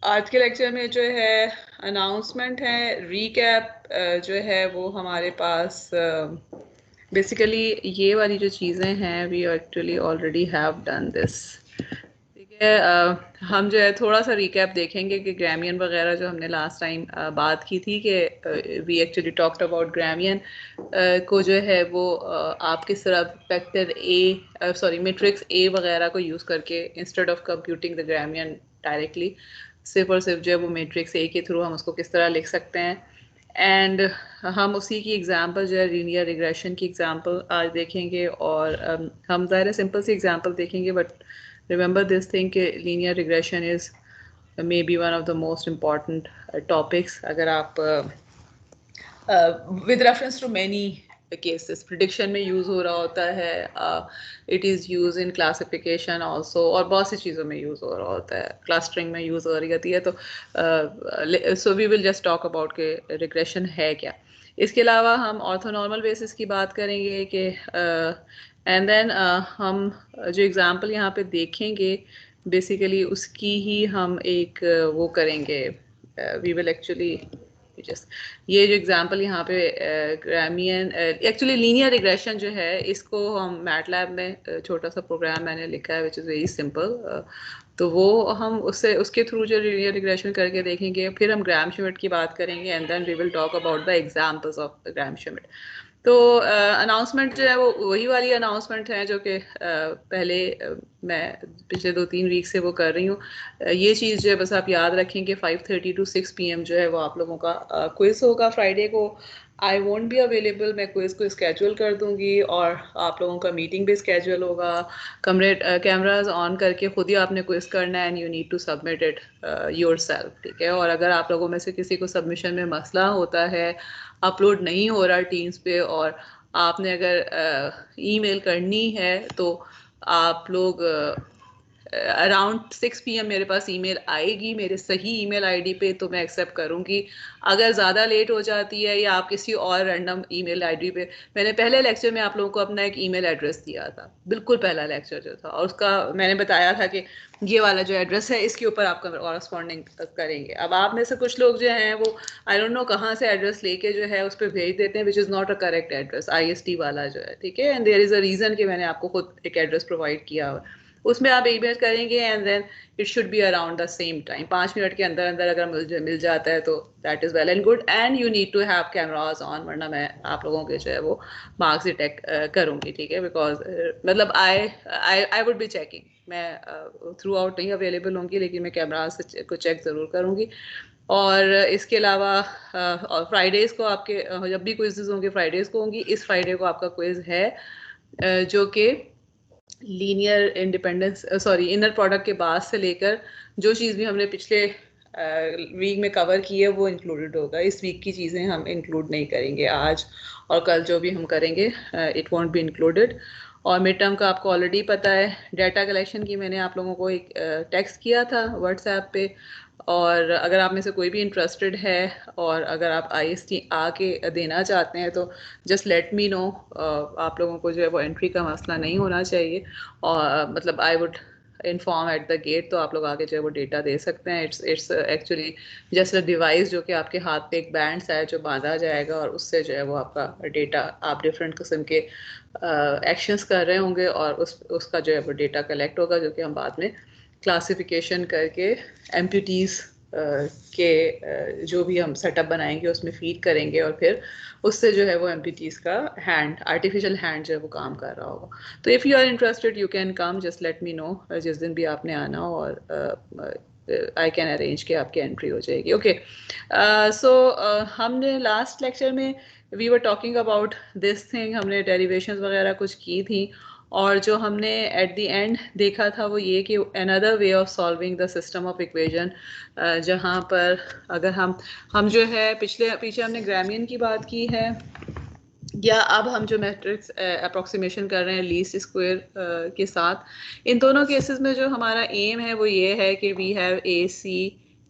आज के लेक्चर में जो है अनाउंसमेंट है, रीकैप जो है वो हमारे पास बेसिकली ये वाली जो चीज़ें हैं we actually already have done this. ठीक है, हम जो है थोड़ा सा रिकैप देखेंगे कि ग्रामियन वगैरह जो हमने लास्ट टाइम बात की थी कि we actually talked about Gramian को जो है वो आप किस तरह vector A sorry matrix A वगैरह को यूज़ करके instead of computing the Gramian directly सिर्फ और सिर्फ जो है वो मैट्रिक्स ए के थ्रू हम उसको किस तरह लिख सकते हैं। एंड हम उसी की एग्जांपल जो है लीनियर रिग्रेशन की एग्जांपल आज देखेंगे और हम ज़ाहिर सिंपल सी एग्जांपल देखेंगे बट remember this thing कि linear regression is maybe one of the most important topics अगर आप with reference to many cases prediction में use हो रहा होता है, it is used in classification also और बहुत सी चीज़ों में use हो रहा होता है, clustering में use हो रही होती है। तो so we will just talk about कि regression है क्या। इसके अलावा हम ऑर्थोनॉर्मल बेसिस की बात करेंगे कि एंड देन हम जो एग्जांपल यहाँ पे देखेंगे बेसिकली उसकी ही हम एक वो करेंगे, वी विल एक्चुअली जस्ट ये जो एग्जांपल यहाँ पे ग्रामियन एक्चुअली लीनियर रिग्रेशन जो है इसको हम मैटलैब में छोटा सा प्रोग्राम मैंने लिखा है विच इज़ वेरी सिंपल। तो वो हम उससे उसके थ्रू जो लीनियर रिग्रेशन करके देखेंगे, फिर हम ग्राम श्मिट की बात करेंगे and then we will talk about the examples of gram Schmidt. तो अनाउंसमेंट जो है वो वही वाली अनाउंसमेंट है जो कि पहले मैं पिछले 2-3 वीक से वो कर रही हूँ। ये चीज़ जो है बस आप याद रखें कि 5:30 to 6 PM जो है वो आप लोगों का क्विज़ होगा फ्राइडे को। आई वोंट बी अवेलेबल, मैं क्विज़ को स्केड्यूल कर दूंगी और आप लोगों का मीटिंग भी स्केड्यूल होगा। कैमराज ऑन करके खुद ही आपने क्विज़ करना है and you need to submit it yourself. ठीक है, और अगर आप लोगों में से किसी को सबमिशन में मसला होता है, अपलोड नहीं हो रहा टीम्स पे और आपने अगर ईमेल करनी है तो आप लोग अराउंड 6 PM मेरे पास ईमेल आएगी मेरे सही ईमेल आईडी पे, तो मैं एक्सेप्ट करूँगी। अगर ज़्यादा लेट हो जाती है या आप किसी और रैंडम ईमेल आईडी पे, मैंने पहले लेक्चर में आप लोगों को अपना एक ईमेल एड्रेस दिया था, बिल्कुल पहला लेक्चर जो था, और उसका मैंने बताया था कि ये वाला जो एड्रेस है इसके ऊपर आप कॉरस्पॉन्डिंग करेंगे। अब आप में से कुछ लोग जो हैं वो आई डोंट नो कहाँ से एड्रेस लेके जो है उस पर भेज देते हैं which is not a correct address, IST वाला जो है। ठीक है, and there is a reason कि मैंने आपको खुद एक एड्रेस प्रोवाइड किया हुआ, उसमें आप ईमेल करेंगे and then it should be around the same time, 5 minute के अंदर अंदर अगर मिल जाता है तो that is well and good and you need to have cameras on, वरना मैं आप लोगों के जो है वो मार्क्स डिटेक्ट करूँगी। ठीक है, बिकॉज मतलब आई वुड बी चेकिंग, मैं थ्रू आउट नहीं अवेलेबल होंगी लेकिन मैं कैमरा से को चेक ज़रूर करूँगी। और इसके अलावा और फ्राइडेज़ को आपके जब भी क्विज़ होंगे फ्राइडेज़ को होंगी। इस फ्राइडे को आपका क्विज़ है जो कि linear independence sorry inner product के बाद से लेकर जो चीज़ भी हमने पिछले वीक में कवर की है वो इंक्लूडेड होगा। इस वीक की चीज़ें हम इंक्लूड नहीं करेंगे आज और कल जो भी हम करेंगे इट वॉन्ट बी इंक्लूडेड। और मिड टर्म का आपको ऑलरेडी पता है, डाटा कलेक्शन की मैंने आप लोगों को एक टेक्स्ट किया था व्हाट्सएप पे, और अगर आप में से कोई भी इंटरेस्टेड है और अगर आप IST आके देना चाहते हैं तो जस्ट लेट मी नो। आप लोगों को जो है वो एंट्री का मसला नहीं होना चाहिए और मतलब I would inform at the gate, तो आप लोग आगे जो है वो डेटा दे सकते हैं। It's actually just a device जो कि आपके हाथ पे एक बैंड सा है जो बांधा जाएगा और उससे जो है वो आपका डेटा आप डिफरेंट किस्म के एक्शंस कर रहे होंगे और उसका जो है वो डेटा कलेक्ट होगा जो कि हम बाद में क्लासिफिकेशन करके एम्प्यूटीज़ के जो भी हम सेटअप बनाएंगे उसमें फीड करेंगे और फिर उससे जो है वो एम्प्यूटीज़ का आर्टिफिशियल हैंड जो है वो काम कर रहा होगा। तो if you are interested you can come, just let me know जिस दिन भी आपने आना हो और आई कैन अरेंज कि आपकी एंट्री हो जाएगी। ओके, सो हमने लास्ट लेक्चर में we were talking about this thing, हमने डेरिवेशंस वगैरह कुछ की थी और जो हमने एट द एंड देखा था वो ये कि another way of solving the system of equation, जहाँ पर अगर हम जो है पीछे हमने ग्रामियन की बात की है, या अब हम जो मैट्रिक्स अप्रोक्सीमेशन कर रहे हैं लीस्ट स्क्वायर के साथ, इन दोनों केसेस में जो हमारा एम है वो ये है कि we have AC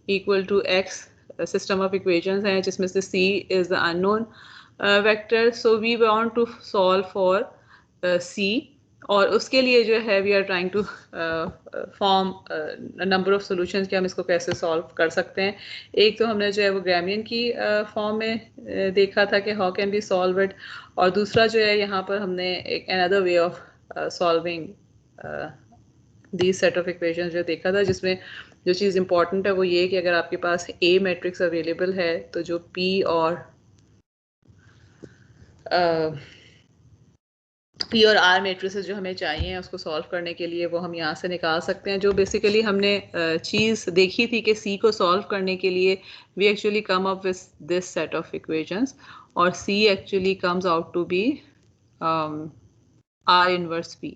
equal to X system of equations हैं जिसमें से C is the unknown vector, so we want to solve for C और उसके लिए जो है we are trying to form number of solutions कि हम इसको कैसे सॉल्व कर सकते हैं। एक तो हमने जो है वो ग्रामियन की फॉर्म में देखा था कि how can be solve it, और दूसरा जो है यहाँ पर हमने एक another way of solving the set of equations जो देखा था, जिसमें जो चीज़ इंपॉर्टेंट है वो ये कि अगर आपके पास ए मैट्रिक्स अवेलेबल है तो जो पी और पी और आर मैट्रिसेस जो हमें चाहिए उसको सॉल्व करने के लिए वो हम यहाँ से निकाल सकते हैं। जो बेसिकली हमने चीज़ देखी थी कि सी को सॉल्व करने के लिए we actually come up with this set of equations, और C actually comes out to be R inverse P,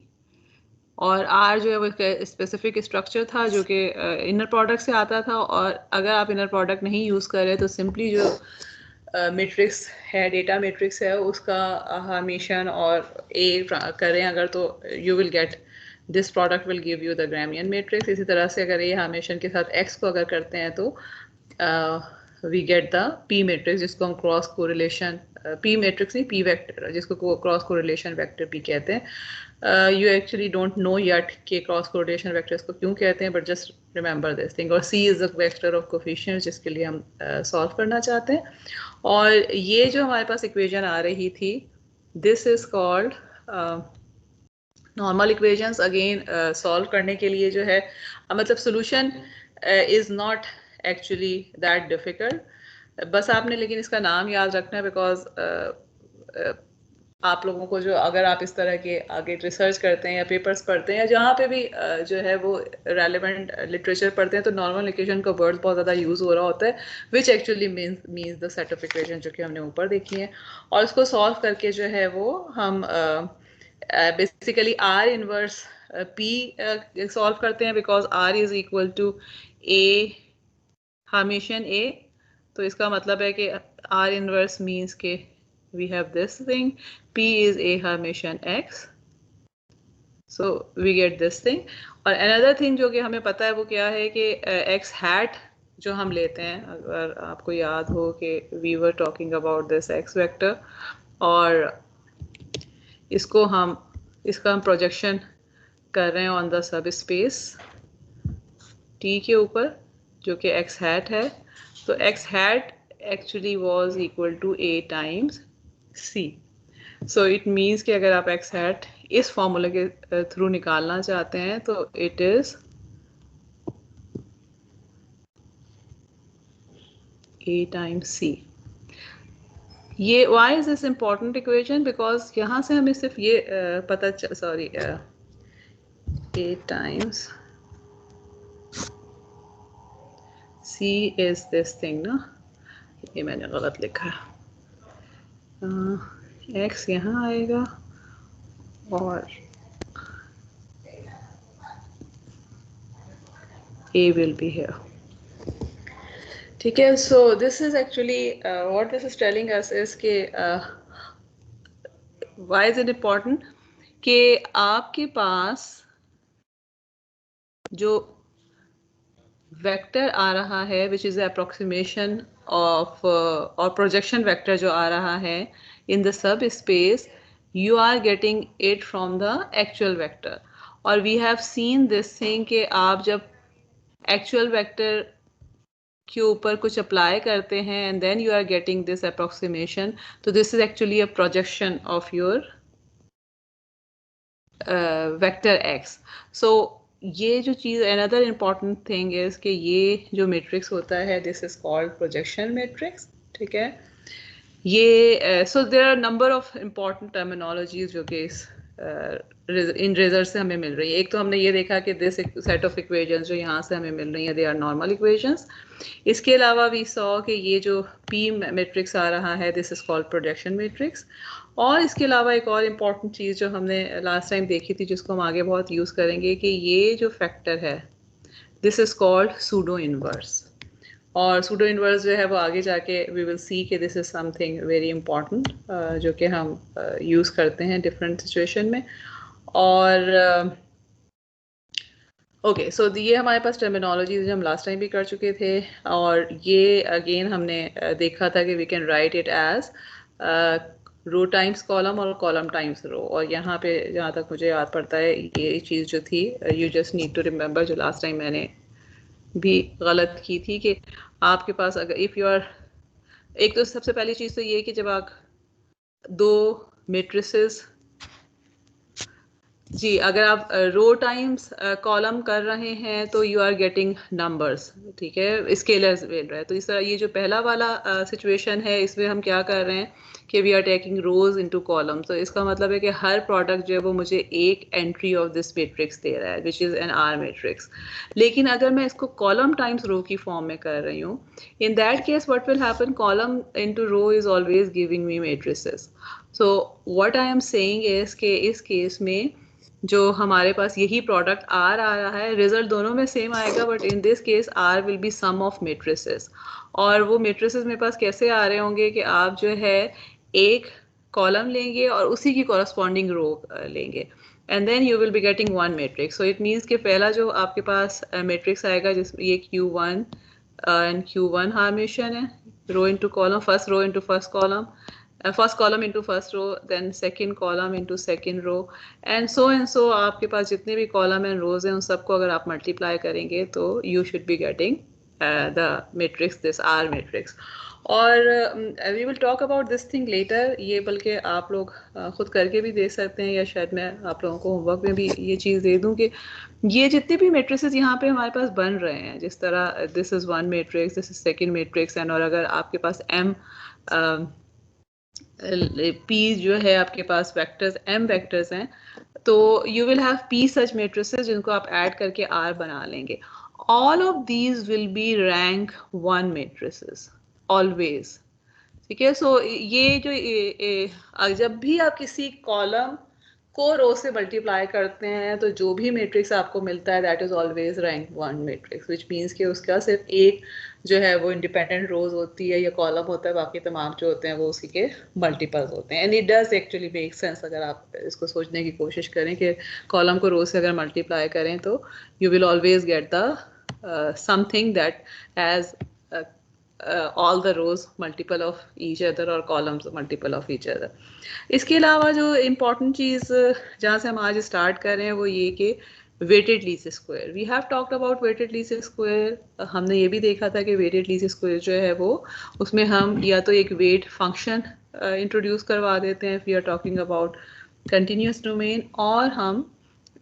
और आर जो है वो स्पेसिफिक स्ट्रक्चर था जो कि इनर प्रोडक्ट से आता था, और अगर आप इनर प्रोडक्ट नहीं यूज़ कर रहे तो सिंपली जो मैट्रिक्स है, डेटा मैट्रिक्स है, उसका हमेशन और ए करें अगर तो you will get this product will give you the Gramian matrix. इसी तरह से अगर ए हमेशन के साथ एक्स को अगर करते हैं तो we get the P matrix, जिसको हम क्रॉस कोरिलेशन पी मैट्रिक्स नहीं, पी वेक्टर, जिसको क्रॉस कोरिलेशन वेक्टर पी कहते हैं। You actually don't know yet कि क्रॉस कोरिलेशन वेक्टर्स को क्यों कहते हैं, but just remember this thing. और C is the vector of coefficient जिसके लिए हम सॉल्व करना चाहते हैं। और ये जो हमारे पास इक्वेशन आ रही थी, this is called normal equations. Again solve करने के लिए जो है मतलब solution is not actually that difficult, बस आपने लेकिन इसका नाम याद रखना है, बिकॉज आप लोगों को जो अगर आप इस तरह के आगे रिसर्च करते हैं या पेपर्स पढ़ते हैं या जहाँ पे भी जो है वो रेलेवेंट लिटरेचर पढ़ते हैं तो नॉर्मल इक्वेशन का वर्ड बहुत ज़्यादा यूज़ हो रहा होता है, which actually means the set of equation जो कि हमने ऊपर देखी है। और उसको सॉल्व करके जो है वो हम basically R inverse P solve करते हैं, because R is equal to A Hermitian A. तो इसका मतलब है कि आर इनवर्स मीन्स के we have this thing, p is a Hermitian x, so we get this thing। और another thing जो कि हमें पता है वो क्या है कि x hat जो हम लेते हैं, अगर आपको याद हो कि we were talking about this x vector, और इसका हम प्रोजेक्शन कर रहे हैं on the sub space t के ऊपर जो कि x hat है। तो x hat actually was equal to a times c। So it means कि अगर आप एक्स हैट इस फॉर्मूले के थ्रू निकालना चाहते हैं तो it is A times C. ये why is this important equation, because यहाँ से हमें सिर्फ ये पता sorry A times C is this thing ना, ये मैंने गलत लिखा है, एक्स यहाँ आएगा और ए विल बी हियर, ठीक है। So this is actually what this is telling us is के व्हाई इज इट इम्पॉर्टेंट कि आपके पास जो वेक्टर आ रहा है विच इज़ अप्रोक्सीमेशन ऑफ और प्रोजेक्शन वेक्टर जो आ रहा है in the subspace, you are getting it from the actual vector. और we have seen this thing कि आप जब एक्चुअल वेक्टर के ऊपर कुछ अप्लाई करते हैं and then you are getting this approximation, तो this is actually a projection of your vector X. So ये जो चीज़ अनदर इम्पॉर्टेंट थिंग इज कि ये जो मैट्रिक्स होता है this is called projection matrix, ठीक है। ये so there are number of important terminologies जो कि इस इन रिजल्ट से हमें मिल रही है। एक तो हमने ये देखा कि दिस सेट ऑफ इक्वेशंस जो यहाँ से हमें मिल रही है दे आर नॉर्मल इक्वेशंस। इसके अलावा वी सॉ कि ये जो पी मैट्रिक्स आ रहा है this is called projection matrix. और इसके अलावा एक और इम्पॉर्टेंट चीज़ जो हमने लास्ट टाइम देखी थी जिसको हम आगे बहुत यूज़ करेंगे कि ये जो फैक्टर है this is called pseudo inverse. और सूडो इनवर्स जो है वो आगे जाके वी विल सी कि this is something very important जो कि हम यूज़ करते हैं डिफरेंट सिचुएशन में। और ओके सो ये हमारे पास टर्मिनोलॉजी जो हम लास्ट टाइम भी कर चुके थे, और ये अगेन हमने देखा था कि we can write it as row times column और कॉलम टाइम्स रो। और यहाँ पे जहाँ तक मुझे याद पड़ता है ये चीज़ जो थी, you just need to remember, जो लास्ट टाइम मैंने भी गलत की थी, कि आपके पास अगर इफ़ यू आर, एक तो सबसे पहली चीज़ तो ये कि जब आप दो मेट्रिसेस, जी, अगर आप रो टाइम्स कॉलम कर रहे हैं तो यू आर गेटिंग नंबर्स, ठीक है, स्केलर्स मिल रहा है। तो इस तरह ये जो पहला वाला सिचुएशन है, इसमें हम क्या कर रहे हैं कि we are taking rows into column. तो इसका मतलब है कि हर प्रोडक्ट जो है वो मुझे एक एंट्री ऑफ दिस मैट्रिक्स दे रहा है, which is an R matrix. लेकिन अगर मैं इसको कॉलम टाइम्स रो की फॉर्म में कर रही हूँ, in that case what will happen, column into row is always giving me matrices. So what I am saying is कि इस केस में जो हमारे पास यही प्रोडक्ट आर आ रहा है, रिजल्ट दोनों में सेम आएगा, but in this case R will be sum of matrices. और वो मेट्रिसेस मेरे पास कैसे आ रहे होंगे कि आप जो है एक कॉलम लेंगे और उसी की कॉरस्पॉन्डिंग रो लेंगे, and then you will be getting one matrix. So it means कि पहला जो आपके पास मैट्रिक्स आएगा जिसमें ये Q1 एंड Q1 हार्मेशन है, row into column, first row into first column, first column into first row, then second column into second row, and so आपके पास जितने भी column and rows हैं उन सबको अगर आप multiply करेंगे तो you should be getting the matrix, this R matrix. और we will talk about this thing later, ये बल्कि आप लोग खुद करके भी देख सकते हैं, या शायद मैं आप लोगों को होमवर्क में भी ये चीज़ दे दूँ कि ये जितने भी मैट्रिसेस यहाँ पे हमारे पास बन रहे हैं, जिस तरह this is one matrix, this is second matrix, and और अगर आपके पास M P जो है आपके पास वेक्टर्स M वेक्टर्स हैं, तो you will have P such matrices जिनको आप ऐड करके R बना लेंगे। All of these will be rank one matrices always, ठीक है। सो ये जो जब भी आप किसी कॉलम को रो से मल्टीप्लाई करते हैं तो जो भी मैट्रिक्स आपको मिलता है that is always rank one matrix, which means कि उसका सिर्फ एक जो है वो इंडिपेंडेंट रोज होती है या कॉलम होता है, बाकी तमाम जो होते हैं वो उसी के मल्टीपल्स होते हैं। And it does actually make sense अगर आप इसको सोचने की कोशिश करें कि कॉलम को रो से अगर मल्टीप्लाई करें तो you will always get the something that has all the rows multiple of each other और columns multiple of each other. इसके अलावा जो important चीज़ जहाँ से हम आज स्टार्ट कर रहे हैं वो ये कि weighted least square. We have talked about weighted least square. हमने ये भी देखा था कि weighted least square जो है वो उसमें हम या तो एक weight function introduce करवा देते हैं if we are talking about continuous domain, और हम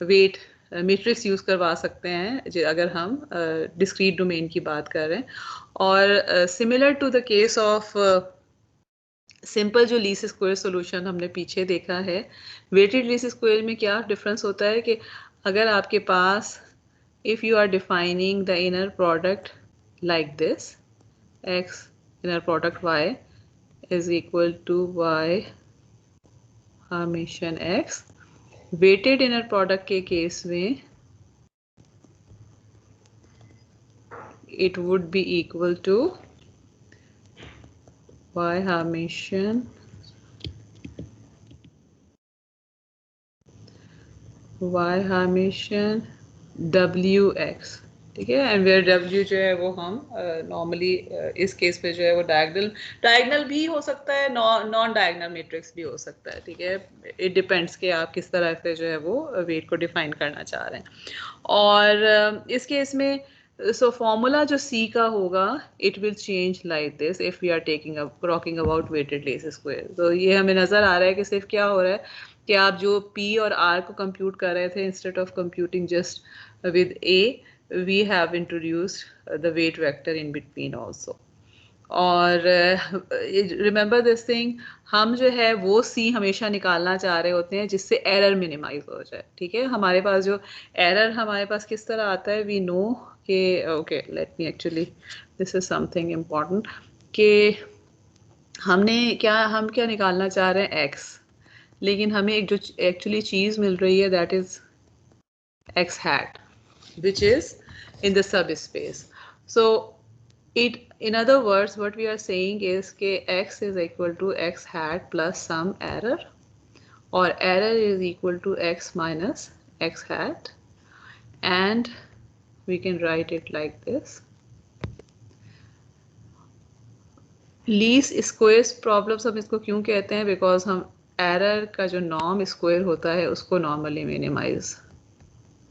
weight मैट्रिक्स यूज़ करवा सकते हैं अगर हम डिस्क्रीट डोमेन की बात कर रहे हैं। और similar to the case of simple जो लीस्ट स्क्वायर सॉल्यूशन हमने पीछे देखा है, वेटेड लीस्ट स्क्वायर में क्या डिफरेंस होता है कि अगर आपके पास if you are defining the inner product like this, x inner product y is equal to y Hermitian x, weighted inner product के केस में it would be equal to y Hermitian wx, ठीक है। And where w जो है वो हम normally इस case पे जो है वो डायगनल भी हो सकता है, नॉन डायगनल मैट्रिक्स भी हो सकता है, ठीक है। इट डिपेंड्स कि आप किस तरह से जो है वो वेट को डिफाइन करना चाह रहे हैं। और इस केस में सो फॉर्मूला जो C का होगा it will change like this if we are talking about weighted least square. तो ये हमें नज़र आ रहा है कि सिर्फ क्या हो रहा है कि आप जो P और R को कंप्यूट कर रहे थे, instead of computing just with A, we have introduced the weight vector in between also. और रिमेंबर दिस थिंग, हम जो है वो C हमेशा निकालना चाह रहे होते हैं जिससे एरर मिनिमाइज हो जाए, ठीक है। हमारे पास जो एरर हमारे पास किस तरह आता है, वी नो कि okay let me actually this is something important कि हम क्या निकालना चाह रहे हैं x, लेकिन हमें एक जो एक्चुअली चीज़ मिल रही है that is x hat which is in the subspace. So it, in other words, what we are saying is कि x is equal to x hat plus some error, or error is equal to x minus x hat, and we can write it like this. Least squares problems हम इसको क्यों कहते हैं, because हम error का जो norm square होता है उसको नॉर्मली मिनिमाइज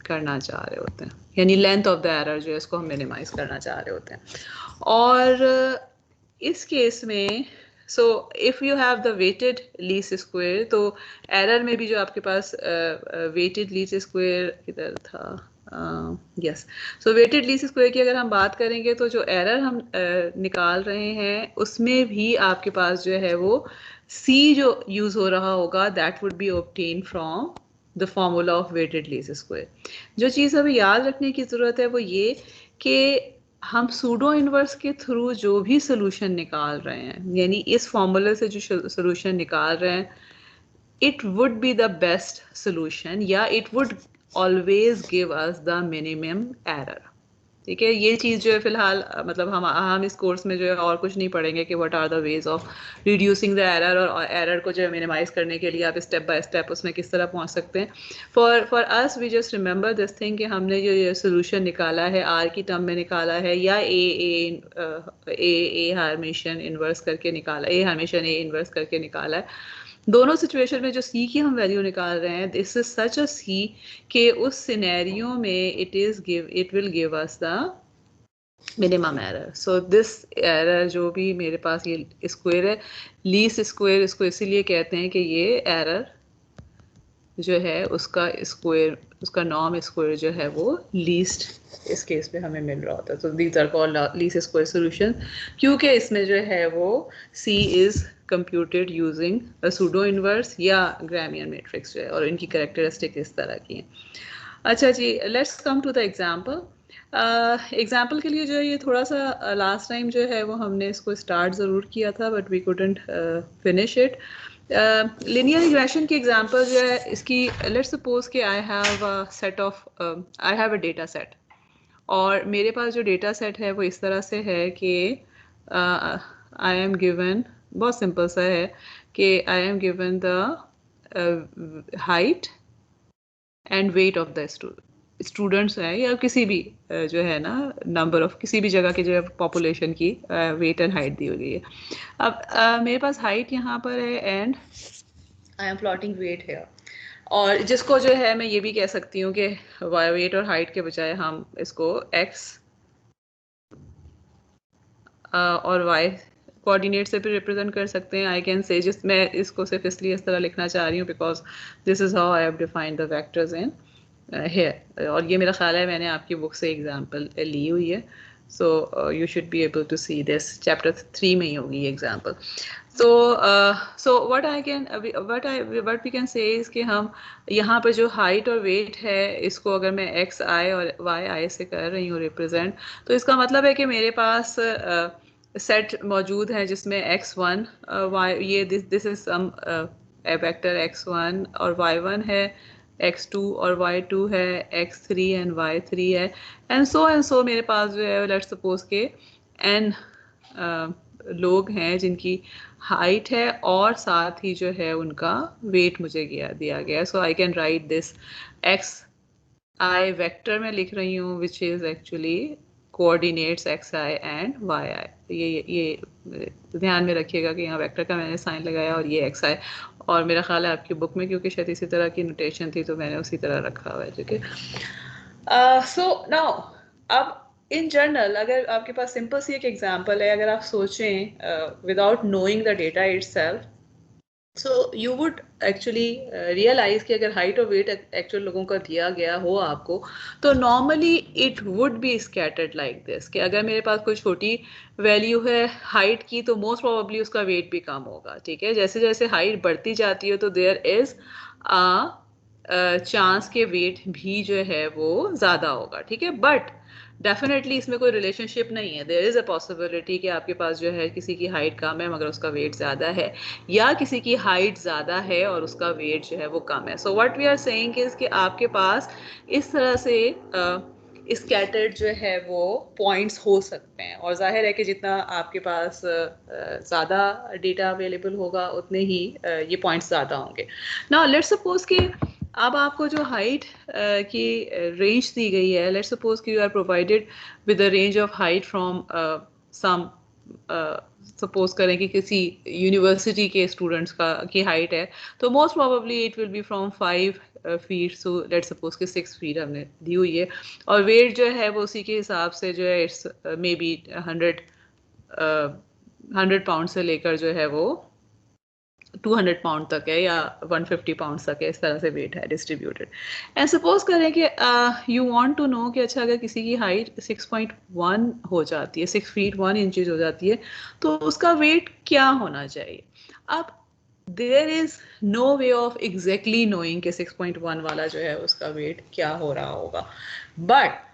करना चाह रहे होते हैं, यानी लेंथ ऑफ द एरर जो है इसको हम मिनिमाइज करना चाह रहे होते हैं। और इस केस में so if you have the weighted least square, तो एरर में भी जो आपके पास वेटेड लीस्ट स्क्वायर किधर था, यस, सो वेटेड लीस्ट स्क्वायर की अगर हम बात करेंगे तो जो एरर हम निकाल रहे हैं उसमें भी आपके पास जो है वो सी जो यूज़ हो रहा होगा that would be obtain from the formula of weighted least square. जो चीज़ हमें याद रखने की ज़रूरत है वो ये कि हम सूडो इनवर्स के थ्रू जो भी सोल्यूशन निकाल रहे हैं, यानी इस फॉर्मूले से जो सोल्यूशन निकाल रहे हैं, it would be the best solution या it would always give us the minimum error। ठीक है, ये चीज़ जो है फिलहाल मतलब हम इस कोर्स में जो है और कुछ नहीं पढ़ेंगे कि what are the ways of reducing the error, और एरर को जो है मिनिमाइज करने के लिए आप स्टेप बाय स्टेप उसमें किस तरह पहुंच सकते हैं। For us we just remember this thing कि हमने जो ये सोल्यूशन निकाला है आर की टर्म में निकाला है या ए हार्मेशन इन्वर्स करके निकाला, ए हार्मेशन ए इन्वर्स करके निकाला है। दोनों सिचुएशन में जो सी की हम वैल्यू निकाल रहे हैं दिस इज सच अ सी कि उस सिनेरियो में it will give us the minimum error. So this error जो भी मेरे पास ये स्क्वायर है, लीस्ट स्क्वायर इसको इसीलिए कहते हैं कि ये एरर जो है उसका स्क्वायर, उसका नॉर्म स्क्वायर जो है वो लीस्ट इस केस में हमें मिल रहा होता है। तो these are called least square solution, क्योंकि इसमें जो है वो C is computed using a pseudo inverse या ग्रामियन मैट्रिक्स जो है, और इनकी कैरेक्टरिस्टिक इस तरह की हैं। अच्छा जी, let's come to the example. Example के लिए जो है ये थोड़ा सा लास्ट टाइम जो है वो हमने इसको स्टार्ट ज़रूर किया था but we couldn't finish it. Linear regression की एग्जांपल जो है इसकी, लेट्स सपोज कि I have a set of, I have a data set, और मेरे पास जो डेटा सेट है वो इस तरह से है कि आई एम गिवन, बहुत सिंपल सा है कि I am given the height and weight of the students है, या किसी भी जो है ना नंबर ऑफ किसी भी जगह की जो है पॉपुलेशन की वेट एंड हाइट दी हुई है। अब मेरे पास हाइट यहाँ पर है and I am plotting weight है, और जिसको जो है मैं ये भी कह सकती हूँ कि वेट और हाइट के बजाय हम इसको एक्स और वाई कोऑर्डिनेट से भी रिप्रेजेंट कर सकते हैं। आई कैन से, जिस मैं इसको सिर्फ इसलिए इस तरह लिखना चाह रही हूँ because this is how I have defined the vectors in here, और ये मेरा ख्याल है मैंने आपकी बुक से एग्जांपल ली हुई है। So you should be able to see this, chapter 3 में ही होगी ये example. So what we can say is कि हम यहाँ पर जो हाइट और वेट है इसको अगर मैं एक्स आई और वाई आई से कर रही हूँ रिप्रेजेंट, तो इसका मतलब है कि मेरे पास सेट मौजूद है जिसमें x1 y, ये this is some vector x1 और y1 है, x2 और y2 है, x3 एंड y3 है, एंड सो मेरे पास जो है लेट्स सपोज के n लोग हैं जिनकी हाइट है और साथ ही जो है उनका वेट मुझे दिया गया। So I can write this X I vector में लिख रही हूँ which is actually coordinates X I and Y I. ये ध्यान में रखिएगा कि यहाँ वेक्टर का मैंने साइन लगाया और ये एक्स आई, और मेरा ख्याल है आपकी बुक में क्योंकि शायद इसी तरह की नोटेशन थी तो मैंने उसी तरह रखा हुआ है। ठीक है, सो नाउ अब इन जनरल अगर आपके पास सिंपल सी एक एग्जांपल है, अगर आप सोचें without knowing the data itself, so you would actually realize कि अगर हाइट और वेट एक्चुअल लोगों का दिया गया हो आपको, तो normally it would B scattered like this कि अगर मेरे पास कोई छोटी वैल्यू है हाइट की तो मोस्ट प्रोबेबली उसका वेट भी कम होगा। ठीक है, जैसे जैसे हाइट बढ़ती जाती है तो देयर इज चांस के वेट भी जो है वो ज़्यादा होगा। ठीक है, बट डेफिनेटली इसमें कोई रिलेशनशिप नहीं है। देयर इज़ अ पॉसिबिलिटी कि आपके पास जो है किसी की हाइट कम है मगर उसका वेट ज़्यादा है, या किसी की हाइट ज़्यादा है और उसका वेट जो है वो कम है। So what we are saying is कि आपके पास इस तरह से स्कैटर्ड जो है वो पॉइंट्स हो सकते हैं, और जाहिर है कि जितना आपके पास ज़्यादा डेटा अवेलेबल होगा उतने ही ये पॉइंट्स ज़्यादा होंगे। नाउ लेट्स सपोज कि अब आपको जो हाइट की रेंज दी गई है, लेट्स सपोज कि you are provided with a range of height from some suppose करें कि किसी यूनिवर्सिटी के स्टूडेंट्स की हाइट है, तो most probably it will be from 5 feet, so let's suppose कि 6 फीट हमने दी हुई है, और वेट जो है वो उसी के हिसाब से जो है इट्स मे बी 100 पाउंड से लेकर जो है वो 200 पाउंड तक है, या 150 पाउंड तक है, इस तरह से वेट है डिस्ट्रीब्यूटेड। एंड सपोज करें कि यू वांट टू नो कि अच्छा अगर किसी की हाइट 6.1 हो जाती है, 6 फीट 1 इंचेस हो जाती है, तो उसका वेट क्या होना चाहिए। अब there is no way of exactly knowing कि 6.1 वाला जो है उसका वेट क्या हो रहा होगा, but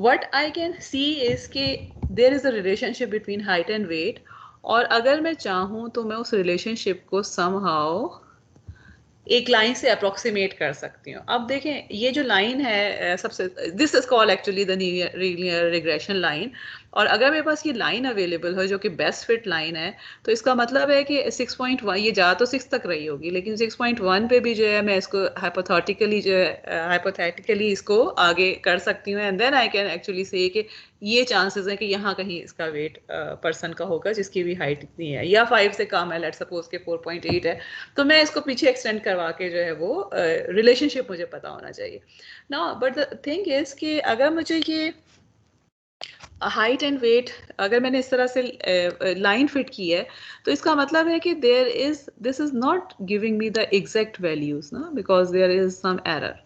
what I can see is कि there is a relationship between height and weight, और अगर मैं चाहूँ तो मैं उस रिलेशनशिप को somehow एक लाइन से अप्रोक्सीमेट कर सकती हूँ। अब देखें ये जो लाइन है सबसे, this is called actually the linear regression line, और अगर मेरे पास ये लाइन अवेलेबल है जो कि बेस्ट फिट लाइन है, तो इसका मतलब है कि 6.1 ये जा तो 6 तक रही होगी, लेकिन 6.1 पे भी जो है मैं इसको हाइपोथेटिकली जो है हाइपोथेटिकली इसको आगे कर सकती हूँ, and then I can actually say कि ये चांसेस हैं कि यहाँ कहीं इसका वेट पर्सन का होगा जिसकी भी हाइट इतनी है, या 5 से कम है, लेट्स सपोज के 4.8 है, तो मैं इसको पीछे एक्सटेंड करवा के जो है वो रिलेशनशिप मुझे पता होना चाहिए ना। बट द थिंग इज कि अगर मुझे ये हाइट एंड वेट अगर मैंने इस तरह से लाइन फिट की है, तो इसका मतलब है कि there is this is not giving me the exact values ना, because there is some error,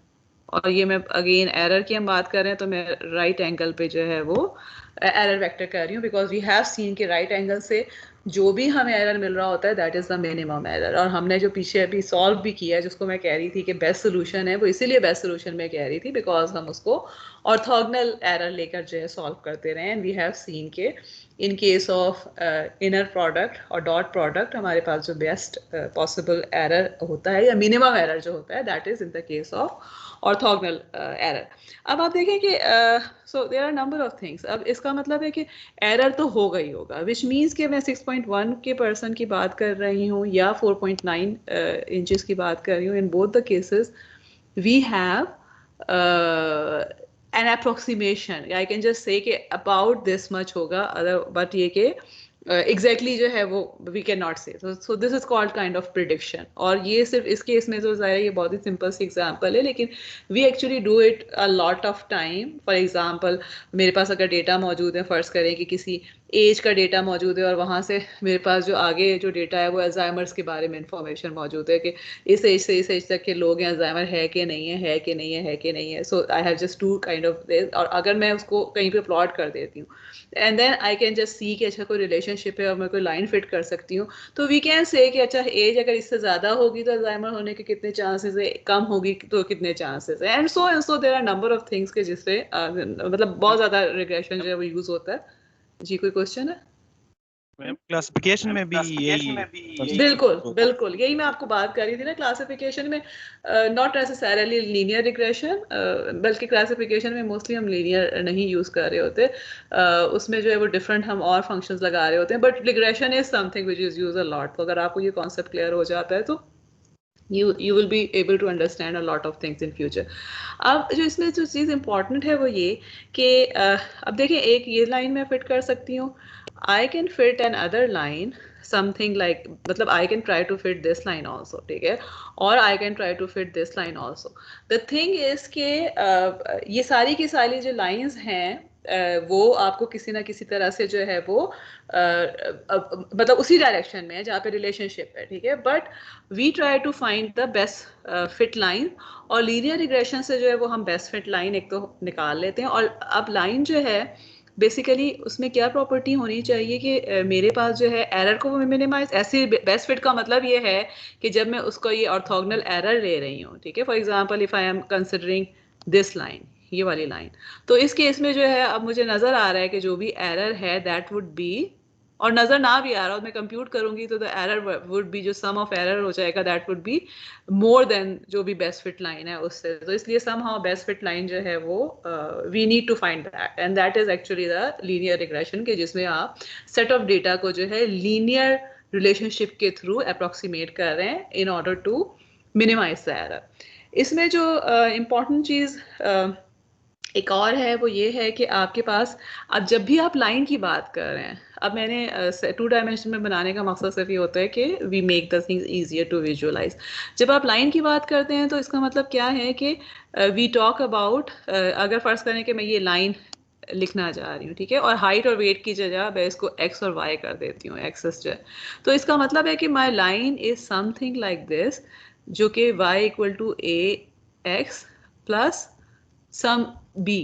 और ये मैं अगेन एरर की हम बात कर रहे हैं तो मैं राइट एंगल पे जो है वो एरर वेक्टर कर रही हूँ, बिकॉज वी हैव सीन कि राइट एंगल से जो भी हमें एरर मिल रहा होता है that is the minimum error, और हमने जो पीछे अभी सॉल्व भी किया है जिसको मैं कह रही थी कि बेस्ट सोल्यूशन है, वो इसीलिए बेस्ट सोल्यूशन मैं कह रही थी बिकॉज हम उसको ऑर्थोगोनल एरर लेकर जो है सॉल्व करते रहे, एंड वी हैव सीन के in case of inner product और डॉट प्रोडक्ट हमारे पास जो बेस्ट पॉसिबल एरर होता है या मिनिमम एरर जो होता है that is in the case of orthogonal error. अब आप देखें कि so there are number of things, अब इसका मतलब है कि एरर तो होगा ही होगा, विच मीन्स कि मैं 6.1 के पर्सन की बात कर रही हूँ या 4.9 इंचेस की बात कर रही हूँ, in both the cases we have an approximation, I can just say कि about this much होगा, अदर बट ये कि एग्जैक्टली जो है वो वी कैन नॉट से, सो this is called kind of prediction. और ये सिर्फ इस केस में तो ज़ाहिर है ये बहुत ही सिंपल सी एग्जांपल है, लेकिन we actually do it a lot of time. For example मेरे पास अगर डेटा मौजूद है, फ़र्ज़ करें कि किसी एज का डेटा मौजूद है और वहाँ से मेरे पास जो आगे जो डेटा है वो अल्जाइमर्स के बारे में इंफॉर्मेशन मौजूद है कि इस एज से इस एज तक के लोग हैं, अल्जाइमर है कि नहीं है, है कि नहीं है, है कि नहीं है। So I have just to kind of this, और अगर मैं उसको कहीं पे प्लॉट कर देती हूँ and then I can just see कि अच्छा कोई रिलेशनशिप है और मैं कोई लाइन फिट कर सकती हूँ, तो वी कैन से कि अच्छा एज अगर इससे ज़्यादा होगी तो अल्जाइमर होने के कितने चांसेस है, कम होगी तो कितने चांसेस है, and so there are number of things के जिससे मतलब बहुत ज़्यादा रिग्रेशन जो है वो यूज़ होता है। जी कोई क्वेश्चन है? क्लासिफिकेशन में भी यही बिल्कुल बिल्कुल यही मैं आपको बात कर रही थी ना, क्लासिफिकेशन में नॉट नेसेसरली लीनियर रिग्रेशन, बल्कि क्लासिफिकेशन में मोस्टली हम लीनियर नहीं यूज कर रहे होते, उसमें जो है वो डिफरेंट हम और फंक्शंस लगा रहे होते हैं, but regression is something which is use a lot. तो अगर आपको ये कॉन्सेप्ट क्लियर हो जाता है तो you will be able to understand a lot of things in future। अब जो इसमें जो चीज़ important है वो ये कि अब देखिए एक ये लाइन मैं फिट कर सकती हूँ, I can fit another line something like, मतलब I can try to fit this line also, ठीक है, और I can try to fit this line also। The thing is कि ये सारी की सारी जो lines हैं वो आपको किसी ना किसी तरह से जो है वो मतलब उसी डायरेक्शन में है जहाँ पे रिलेशनशिप है, ठीक है, but we try to find the best fit line, और लीनियर रिग्रेशन से जो है वो हम बेस्ट फिट लाइन एक तो निकाल लेते हैं। और अब लाइन जो है बेसिकली उसमें क्या प्रॉपर्टी होनी चाहिए कि मेरे पास जो है एरर को मिनिमाइज, ऐसे बेस्ट फिट का मतलब ये है कि जब मैं उसको ये ऑर्थोगोनल एरर ले रही हूँ, ठीक है, for example if I am considering this line, ये वाली लाइन, तो इस केस में जो है अब मुझे नजर आ रहा है कि जो भी एरर है दैट वुड बी, और नजर ना भी आ रहा हो मैं कंप्यूट करूंगी तो द एरर वुड बी, जो सम ऑफ एरर हो जाएगा that would be more than जो भी बेस्ट फिट लाइन है उससे। तो इसलिए somehow best fit line जो है वो we need to find that, and that is actually the linear regression के जिसमें आप सेट ऑफ डेटा को जो है लीनियर रिलेशनशिप के थ्रू अप्रोक्सीमेट कर रहे हैं in order to minimize the error. इसमें जो इम्पॉर्टेंट चीज़ एक और है, वो ये है कि आपके पास, अब जब भी आप लाइन की बात कर रहे हैं, अब मैंने 2 डायमेंशन में बनाने का मकसद सिर्फ ये होता है कि we make the things easier to visualize. जब आप लाइन की बात करते हैं तो इसका मतलब क्या है कि वी टॉक अबाउट, अगर फर्ज करें कि मैं ये लाइन लिखना चाह रही हूँ, ठीक है, और हाइट और वेट की जगह मैं इसको एक्स और वाई कर देती हूँ, एक्सेस जो है, तो इसका मतलब है कि my line is something like this, जो कि y equal to a x plus some b,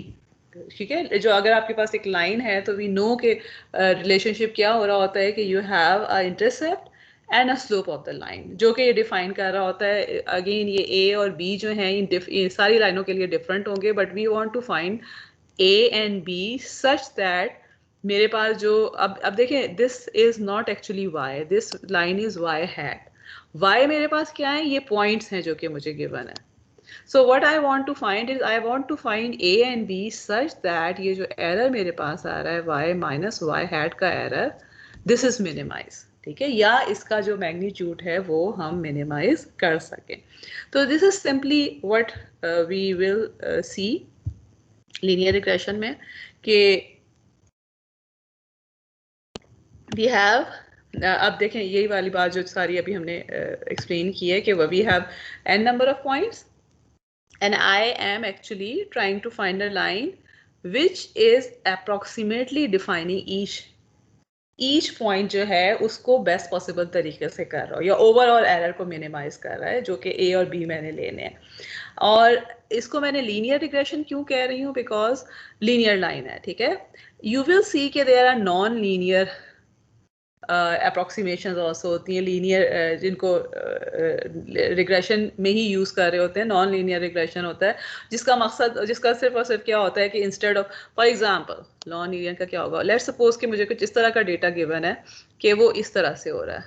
ठीक है। जो अगर आपके पास एक लाइन है तो वी नो के रिलेशनशिप क्या हो रहा होता है कि you have a intercept and a slope of the line, जो कि ये डिफाइन कर रहा होता है। अगेन ये ए और बी जो हैं ये सारी लाइनों के लिए डिफरेंट होंगे, but we want to find a and b such that मेरे पास जो, अब देखें, this is not actually y, this line is y hat. Y मेरे पास क्या है, ये पॉइंट्स हैं जो कि मुझे गिवन है। So what I want to find is I want to find A and B such that ये जो error मेरे पास आ रहा है y minus y hat का error, this is minimize, ठीक है, या इसका जो magnitude है वो हम minimize कर सकें। तो this is simply what we will see linear regression में, कि we have अब देखें यही वाली बात जो सारी अभी हमने explain की है कि we have n number of points and I am actually trying to find a line which is approximately defining each point जो है उसको best possible तरीके से कर रहा हो, या overall error को minimize कर रहा है, जो कि A और B मैंने लेने हैं। और इसको मैंने linear regression क्यों कह रही हूँ, because linear line है, ठीक है। You will see कि there are non-linear approximation also होती हैं, लीनियर जिनको रिग्रेशन में ही यूज़ कर रहे होते हैं। नॉन लीनियर रिग्रेशन होता है जिसका मकसद, जिसका सिर्फ और सिर्फ क्या होता है कि instead of, for example non linear का क्या होगा, लेट्स सपोज कि मुझे कुछ इस तरह का डेटा गिवन है कि वो इस तरह से हो रहा है,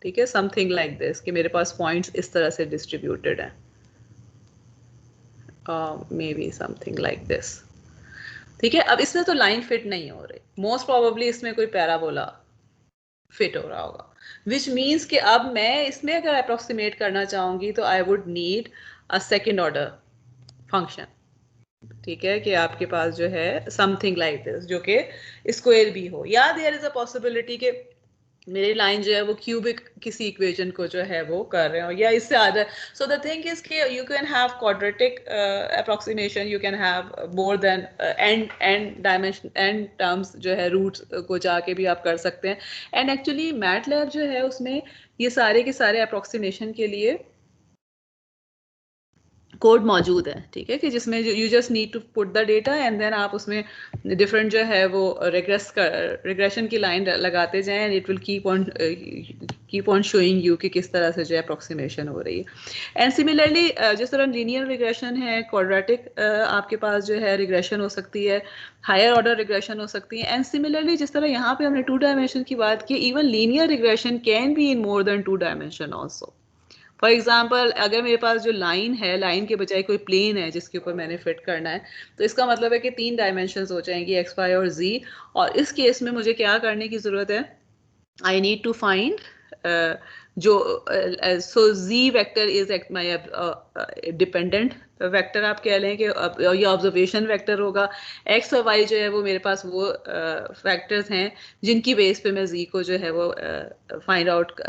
ठीक है, समथिंग लाइक दिस, कि मेरे पास पॉइंट्स इस तरह से डिस्ट्रीब्यूटेड हैं, may be something like this, ठीक है। अब इसमें तो लाइन फिट नहीं हो रही, मोस्ट प्रोबेबली इसमें कोई पैराबोला फिट हो रहा होगा, विच मीन्स कि अब मैं इसमें अगर अप्रोक्सीमेट करना चाहूंगी तो I would need a second order function, ठीक है, कि आपके पास जो है समथिंग लाइक दिस, जो कि स्क्वायर भी हो, या देयर इज अ पॉसिबिलिटी कि मेरी लाइन जो है वो क्यूबिक किसी इक्वेशन को जो है वो कर रहे हो, या इससे आधा। सो द थिंग इज कि you can have quadratic approximation, you can have more than and dimension and terms जो है रूट्स को जाके भी आप कर सकते हैं। एंड एक्चुअली मैटलैब जो है उसमें ये सारे के सारे अप्रोक्सीमेशन के लिए कोड मौजूद है, ठीक है, कि जिसमें you just need to put the data and then आप उसमें डिफरेंट जो है वो रिग्रेशन की लाइन लगाते जाएं and it will keep on showing you कि किस तरह से जो है अप्रोक्सीमेशन हो रही है। एंड सिमिलरली जिस तरह लीनियर रिग्रेशन है, क्वाड्रेटिक आपके पास जो है रिग्रेशन हो सकती है, हायर ऑर्डर रिग्रेशन हो सकती है। एंड सिमिलरली जिस तरह यहाँ पे हमने 2 डायमेंशन की बात की, even linear regression can be in more than 2 dimension also. For example अगर मेरे पास जो लाइन है, लाइन के बजाय कोई प्लेन है जिसके ऊपर मैंने फिट करना है, तो इसका मतलब है कि 3 डायमेंशंस हो जाएंगी, एक्स वाई और जी। और इस केस में मुझे क्या करने की ज़रूरत है, आई नीड टू फाइंड जो so G vector is my dependent vector, आप कह लें कि ये ऑब्जर्वेशन वेक्टर होगा। एक्स और वाई जो है वो मेरे पास वो फैक्टर्स हैं जिनकी बेस पे मैं जी को जो है वो फाइंड आउट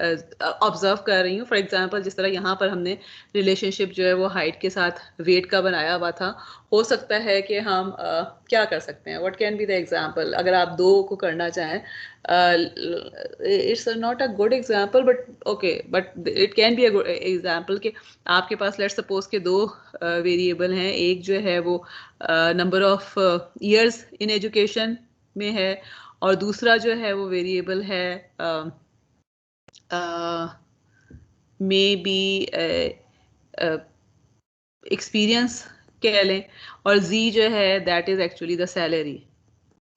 ऑब्जर्व कर रही हूँ। फॉर एग्जांपल जिस तरह यहाँ पर हमने रिलेशनशिप जो है वो हाइट के साथ वेट का बनाया हुआ था, हो सकता है कि हम क्या कर सकते हैं, what can be the example, अगर आप 2 को करना चाहें, it's not a good example but okay, but it can be a good example कि आपके पास लेट्स सपोज के 2 वेरिएबल हैं, एक जो है वो number of years in education में है और दूसरा जो है वो वेरिएबल है मे बी एक्सपीरियंस कह लें, और जी जो है that is actually the salary.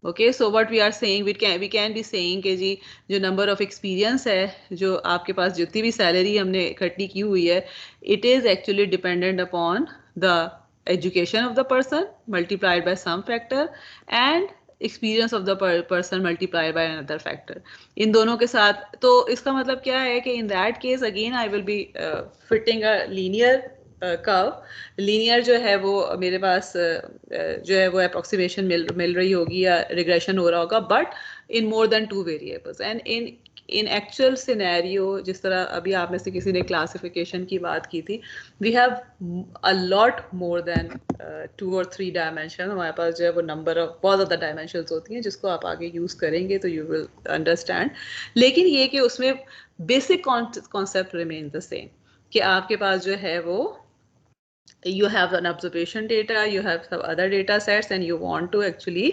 Okay, so what we are saying, we can be saying कि जी जो नंबर ऑफ एक्सपीरियंस है, जो आपके पास जितनी भी सैलरी हमने इकट्ठी की हुई है, it is actually dependent upon the education of the person multiplied by some factor and experience of the person multiplied by another factor, इन दोनों के साथ। तो इसका मतलब क्या है कि in that case again I will be fitting a linear curve linear जो है वो मेरे पास जो है वो अप्रोक्सीमेशन मिल रही होगी या रिग्रेशन हो रहा होगा, but in more than 2 variables. And in actual scenario, जिस तरह अभी आप में से किसी ने क्लासिफिकेशन की बात की थी, we have a lot more than 2 और 3 डायमेंशन। हमारे पास जो है वो नंबर ऑफ बहुत ज़्यादा डायमेंशंस होती हैं, जिसको आप आगे यूज़ करेंगे तो यू विल अंडरस्टैंड। लेकिन ये कि उसमें basic concept remain the same, कि आपके पास जो है वो you have an observation data, you have some other data sets and you want to actually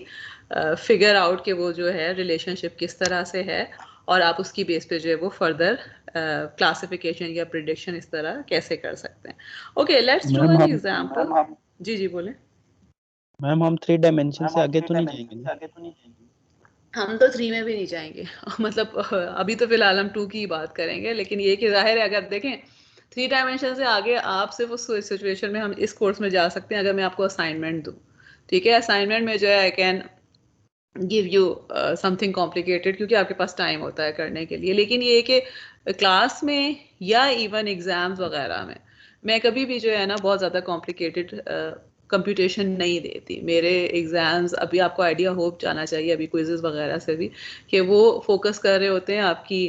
figure out कि वो जो है relationship किस तरह से है, और आप उसकी बेस पे जो है वो फर्दर क्लासिफिकेशन या प्रिडिक्शन इस तरह कैसे कर सकते हैं। Okay, let's do an example. जी जी बोले। मैम हम 3 डायमेंशन से आगे तो नहीं जाएंगे ना? हम तो 3 में भी नहीं जाएंगे मतलब अभी तो फिलहाल हम 2 की बात करेंगे, लेकिन ये कि जाहिर है अगर देखें 3 डायमेंशन से आगे आप सिर्फ उस सिचुएशन में हम इस कोर्स में जा सकते हैं अगर मैं आपको असाइनमेंट दूं। ठीक है, असाइनमेंट में जो है I can give you something complicated, क्योंकि आपके पास टाइम होता है करने के लिए। लेकिन ये कि क्लास में या इवन एग्जाम्स वगैरह में मैं कभी भी जो है ना बहुत ज़्यादा कॉम्प्लिकेटेड कंप्यूटेशन नहीं देती। मेरे एग्जाम्स, अभी आपको आइडिया हो जाना चाहिए अभी क्विज़ेस वगैरह से भी, कि वो फोकस कर रहे होते हैं आपकी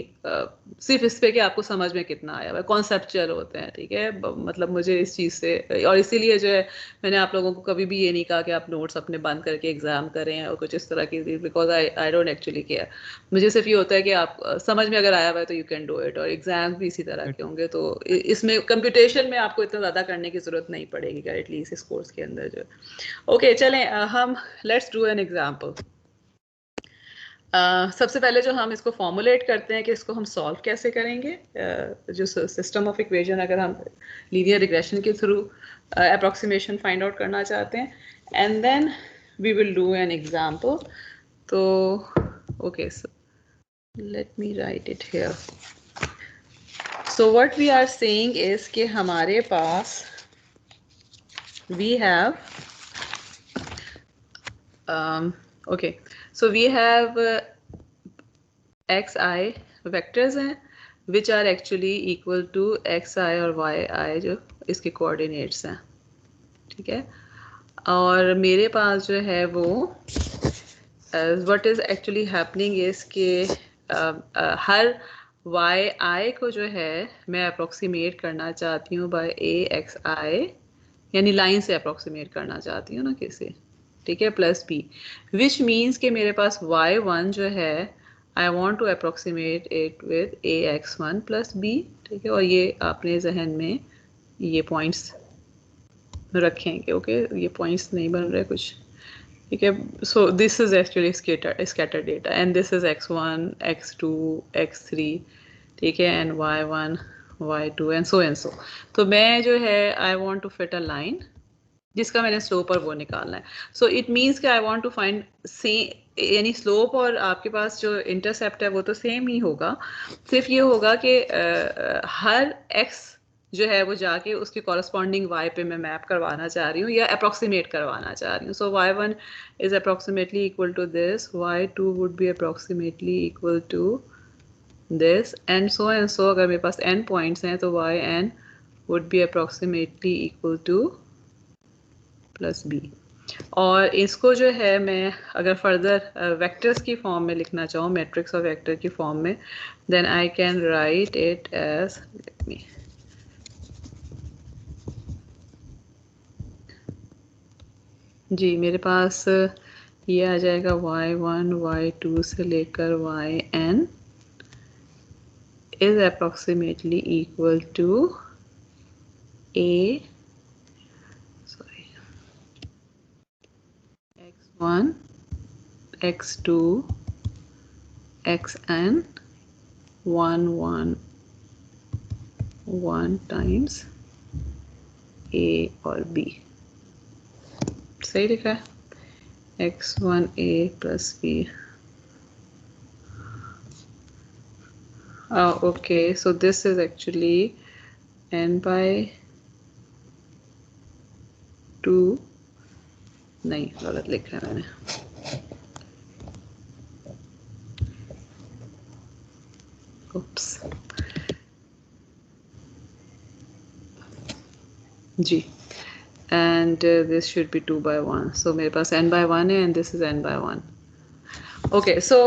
सिर्फ इस पे कि आपको समझ में कितना आया हुआ है, कॉन्सेप्चुअल होते हैं। ठीक है, मतलब मुझे इस चीज़ से, और इसीलिए जो है मैंने आप लोगों को कभी भी ये नहीं कहा कि आप नोट्स अपने बंद करके एग्जाम करें और कुछ इस तरह की, because I don't actually care. मुझे सिर्फ ये होता है कि आप समझ में अगर आया हुआ है तो यू कैन डू इट, और एग्जाम भी इसी तरह के होंगे, तो इसमें कंप्यूटेशन में आपको इतना ज़्यादा करने की ज़रूरत नहीं पड़ेगी एटलीस्ट इस कोर्स के अंदर जो। ओके चलें, हम लेट्स डू एन एग्जाम्पल। सबसे पहले जो हम इसको फॉर्मुलेट करते हैं कि इसको हम सॉल्व कैसे करेंगे, जो सिस्टम ऑफ इक्वेशन अगर हम लीनियर रिग्रेशन के थ्रू अप्रोक्सीमेशन फाइंड आउट करना चाहते हैं, and then we will do an example. तो okay, so let me write it here. So what we are saying is कि हमारे पास we have okay, so we have xi vectors हैं which are actually equal to xi और yi जो इसके coordinates हैं। ठीक है, और मेरे पास जो है वो what is actually happening is कि हर yi को जो है मैं अप्रोक्सीमेट करना चाहती हूँ by axi, यानी लाइन से अप्रोक्सीमेट करना चाहती हूँ ना किसी। ठीक है, प्लस बी, विच मीन्स कि मेरे पास y1 जो है I want to approximate it with ax1 plus b. ठीक है, और ये आपने जहन में ये पॉइंट्स रखेंगे। ओके, ये पॉइंट्स नहीं बन रहे कुछ। ठीक है, so this is actually scatter data and this is x1 x2 x3। ठीक है, and y1 y2 and so. तो मैं जो है I want to fit a line जिसका मैंने स्लोप और वो निकालना है। सो इट मीन्स कि आई वांट टू फाइंड यानी स्लोप और आपके पास जो इंटरसेप्ट है वो तो सेम ही होगा, सिर्फ ये होगा कि हर x जो है वो जाके उसके कॉरस्पॉन्डिंग y पे मैं मैप करवाना चाह रही हूँ या अप्रोक्सीमेट करवाना चाह रही हूँ। So y1 is approximately equal to this, y2 would be approximately equal to this, and so अगर मेरे पास n पॉइंट्स हैं तो yn would be approximately equal to plus b. और इसको जो है मैं अगर फर्दर वेक्टर्स की फॉर्म में लिखना चाहूँ, मैट्रिक्स और वेक्टर की फॉर्म में, then I can write it as, let me, जी मेरे पास ये आ जाएगा y1 y2 से लेकर yn is approximately equal to a x1 x2 xn 1 1 1 times a और b। सही लिखा है, x1a plus b। Okay, so this is actually n by 2, नहीं गलत लिखा है मैंने। Oops. जी, एंड दिस शुड बी 2/1, सो मेरे पास n/1 है and this is n/1. Okay, so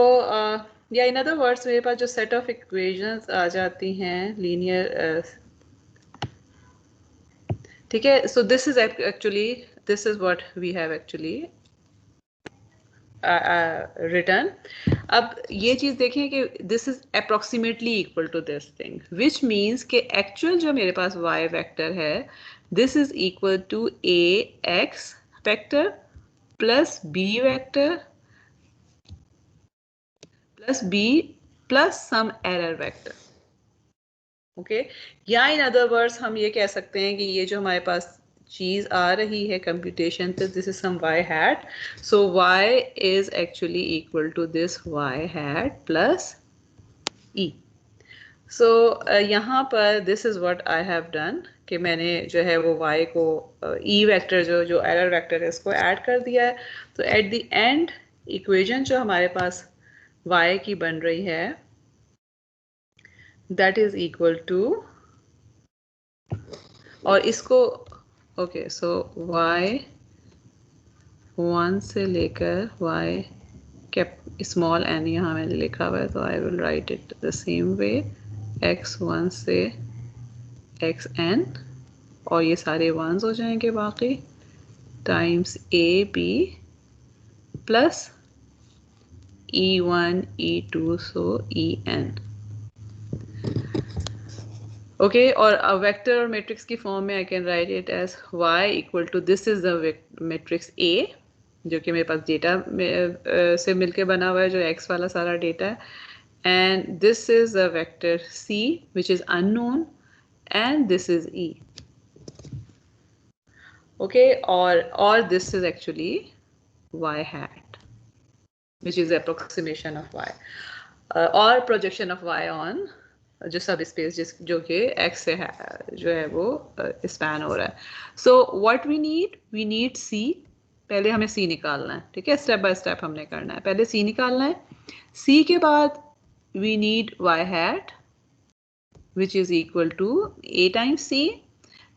या इन अदर वर्ड्स मेरे पास जो सेट ऑफ इक्वेशंस आ जाती हैं लीनियर, ठीक है. So this is actually, this is what we have actually return. अब ये चीज़ देखें कि this is approximately equal to this thing, which means कि एक्चुअल जो मेरे पास y वेक्टर है this is equal to a x vector plus b vector plus b plus some error vector. Okay, या इन अदर वर्ड्स हम ये कह सकते हैं कि ये जो हमारे पास चीज आ रही है कंप्यूटेशन पे, this is some y hat, so y is actually equal to this y hat plus e. So यहाँ पर this is what I have done कि मैंने जो है वो y को e वेक्टर जो एरर वेक्टर है इसको ऐड कर दिया है. तो एट द एंड इक्वेशन जो हमारे पास y की बन रही है दैट इज इक्वल टू, और इसको ओके, सो y1 से लेकर y कैप स्मॉल n यहाँ मैंने लिखा हुआ है, तो I will write it the same way, x1 से xn, और ये सारे वंस हो जाएंगे बाकी, times a b plus e1 e2 so en. Okay, और वेक्टर और मैट्रिक्स की फॉर्म में I can write it as y equal to, this is the matrix A जो कि मेरे पास डेटा से मिलके बना हुआ है, जो x वाला सारा डेटा है, and this is the vector C which is unknown and this is E. Okay, और this is actually y hat which is approximation of y, और प्रोजेक्शन ऑफ y ऑन जो सब स्पेस जो कि x से है जो है वो स्पैन हो रहा है. So what we need c, पहले हमें c निकालना है, ठीक है, स्टेप बाय स्टेप हमने करना है. पहले c निकालना है, c के बाद we need y hat which is equal to a times c.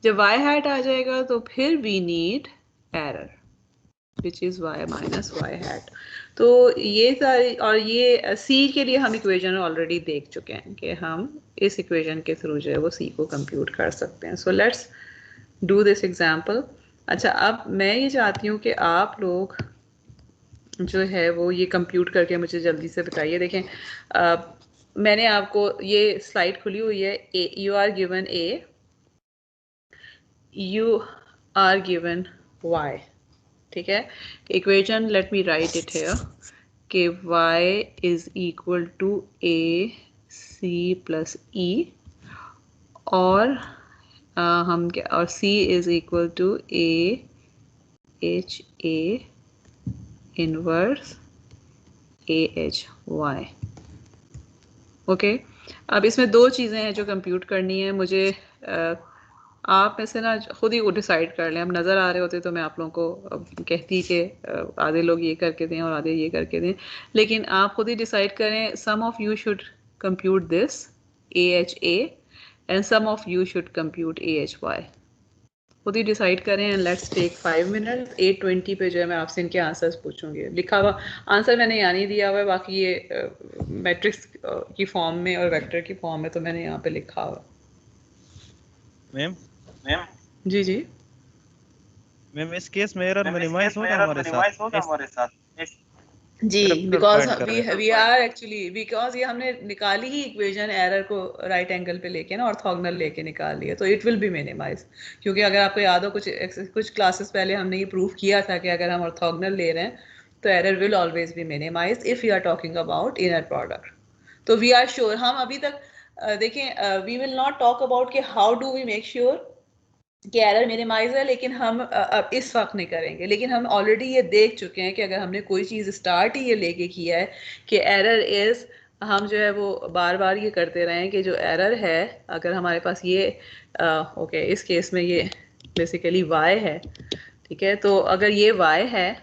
जब y हैट आ जाएगा तो फिर we need error which is y minus y hat. तो ये सारी, और ये C के लिए हम इक्वेशन ऑलरेडी देख चुके हैं कि हम इस इक्वेशन के थ्रू जो है वो C को कंप्यूट कर सकते हैं. So let's do this example. अच्छा, अब मैं ये चाहती हूँ कि आप लोग जो है वो ये कंप्यूट करके मुझे जल्दी से बताइए. देखें, मैंने आपको ये स्लाइड खुली हुई है, you are given A, you are given Y, ठीक है. Equation let me write it here कि y is equal to a c plus e, और हम क्या, और c is equal to a h a inverse a h y. Okay, अब इसमें दो चीज़ें हैं जो कंप्यूट करनी है मुझे. आप में से ना खुद ही वो डिसाइड कर लें. अब नज़र आ रहे होते तो मैं आप लोगों को कहती कि आधे लोग ये करके दें और आधे ये करके दें, लेकिन आप खुद ही डिसाइड करें. Some of you should compute this AHA and some of you should compute AHY. खुद ही डिसाइड करें एंड लेट्स टेक 5 मिनट. 8:20 पे जो है मैं आपसे इनके आंसर्स पूछूंगी. लिखा हुआ आंसर मैंने यहाँ नहीं दिया हुआ है, बाकी ये मैट्रिक्स की फॉर्म में और वेक्टर की फॉर्म में तो मैंने यहाँ पे लिखा हुआ. मैम जी जी मैम, इस केस में एरर मिनिमाइज होगा हमारे साथ जी, because we are actually, because ये हमने निकाली ही इक्वेशन एरर को राइट एंगल पे लेके ना, ऑर्थोगोनल लेके निकाल लिया, तो इट विल बी मिनिमाइज. क्योंकि अगर आपको याद हो कुछ क्लासेस पहले हमने ये प्रूव किया था कि अगर हम ऑर्थोगोनल ले रहे हैं तो error will always be minimize if you are talking about inner product. तो वी आर श्योर, हम अभी तक देखें, we will not talk about कि how do we make sure कि एरर मिनिमाइज है, लेकिन हम अब इस वक्त नहीं करेंगे. लेकिन हम ऑलरेडी ये देख चुके हैं कि अगर हमने कोई चीज़ स्टार्ट ही ये लेके किया है कि एरर इज़, हम जो है वो बार बार ये करते रहें कि जो एरर है, अगर हमारे पास ये ओके, इस केस में ये बेसिकली y है, ठीक है. तो अगर ये y है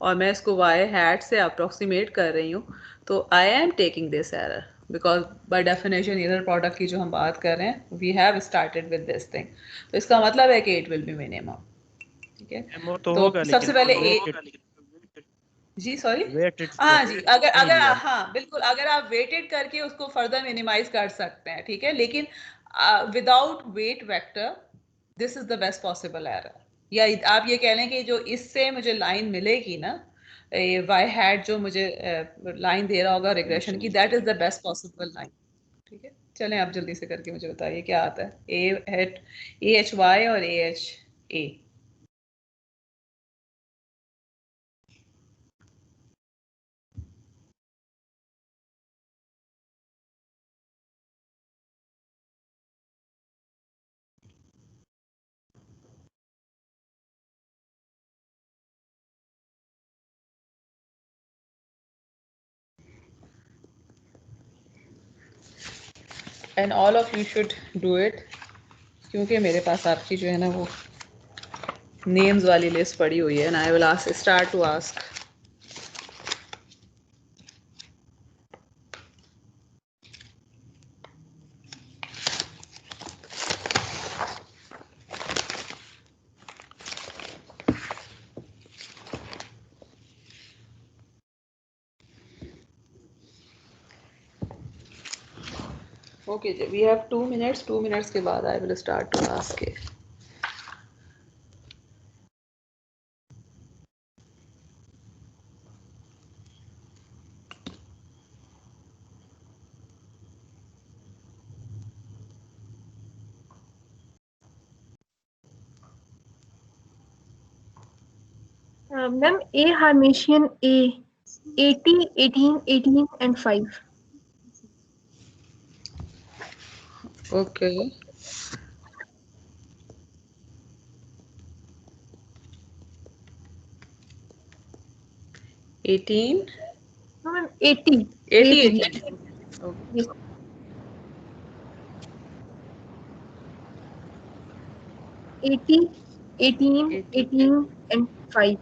और मैं इसको y हैट से अप्रोक्सीमेट कर रही हूँ, तो I am taking this error. Because by definition inner product की जो हम बात कर रहे हैं, we have started with this thing, तो इसका मतलब है कि इट विल बी मिनिमम। ठीक है, वो तो तो होगा, सबसे लेकिन पहले जी सॉरी, वेटेड हाँ जी, अगर नहीं अगर लिया। हाँ बिल्कुल, अगर आप वेटेड करके उसको फर्दर मिनिमाइज कर सकते हैं, ठीक है, लेकिन without weight vector this is the best possible error. या आप ये कह लें कि जो इससे मुझे लाइन मिलेगी ना, वाई हैड जो मुझे लाइन दे रहा होगा रिग्रेशन की, that is the best possible line. ठीक है, चलें आप जल्दी से करके मुझे बताइए क्या आता है। ए एच वाई और A H A. And all of you should do it, क्योंकि मेरे पास आपकी जो है ना वो नेम्स वाली लिस्ट पड़ी हुई है, and I will ask start to ask. Okay जी, वी हैव 2 minutes, 2 minutes के बाद I will start to ask it. Ma'am, A Hermitian A 80, 18, 18 and 5. Okay, eighteen No, ma'am, 80. 80 80. 18 Yes. 80, 18, 80 18 and 5.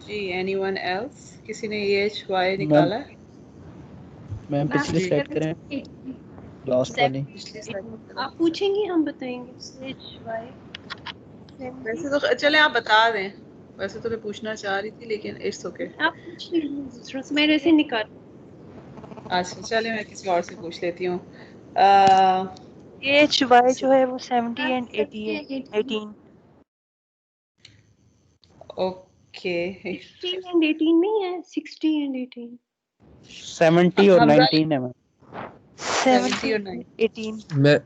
जी, anyone else? किसी ने A H Y ma'am निकाला है? Ma'am पिछली जी, slide करें, लास्ट वाली। पिछली slide। आप पूछेंगी हम बताएंगे। वैसे तो चले आप बता दें, वैसे तो मैं पूछना चाह रही थी लेकिन इट्स ओके। आप पूछ लीजिए दूसरों से, मेरे से निकाल। अच्छा चले मैं किसी और से पूछ लेती हूँ। एच वाई जो है वो 70 एंड 80 है, 18। ओके, 16 एंड 18 नहीं है, 60 एंड 18। 70 और हमजा 19 है मैम। 70 और 9 18। मैं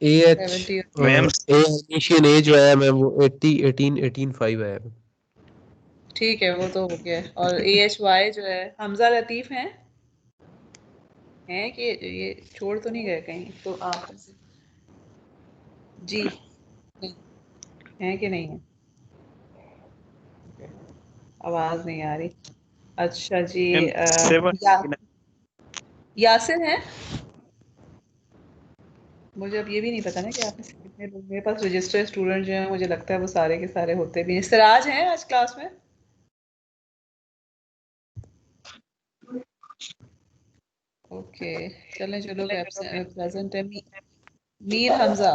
a h 70 ma'am a initial as जो है मैं वो 80 18 18 5 है। ठीक है, वो तो हो गया। और ए एच वाई जो है, हमजा लतीफ हैं कि ये छोड़ तो नहीं गए कहीं? तो आप जी नहीं, हैं कि नहीं है? आवाज नहीं आ रही। अच्छा जी, मैम 7 यासिर हैं? मुझे अब ये भी नहीं पता ना कि आप में से कितने लोग, मेरे पास रजिस्टर्ड स्टूडेंट जो हैं मुझे लगता है वो सारे के सारे होते भी हैं। सिराज हैं आज क्लास में? ओके, चलें जो लोग प्रेजेंट है। मीर हमजा।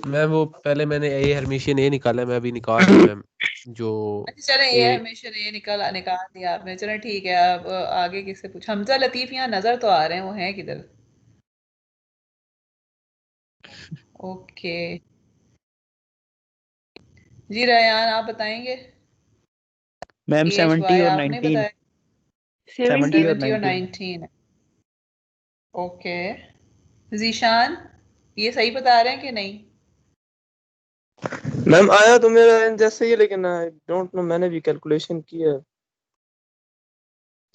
मैं वो पहले मैंने ए हरमिशियन ए निकाला, मैं अभी निकाल रहा हूं मैम जो अच्छा चलें, ए। ये हमेशा ये निकाल दिया आपने, चलें ठीक है। अब आगे किससे पूछ? हमजा लतीफ यहाँ नजर तो आ रहे हैं, वो हैं किधर? ओके जी, रयान आप बताएंगे? मैम ए एच 70 वाई और आपने 19, बताया? 70 और 70 और 19। 19। ओके, जीशान ये सही बता रहे हैं कि नहीं? मैम आया तो मेरा जैसे ही, लेकिन आई डोंट नो, मैंने भी कैलकुलेशन किया।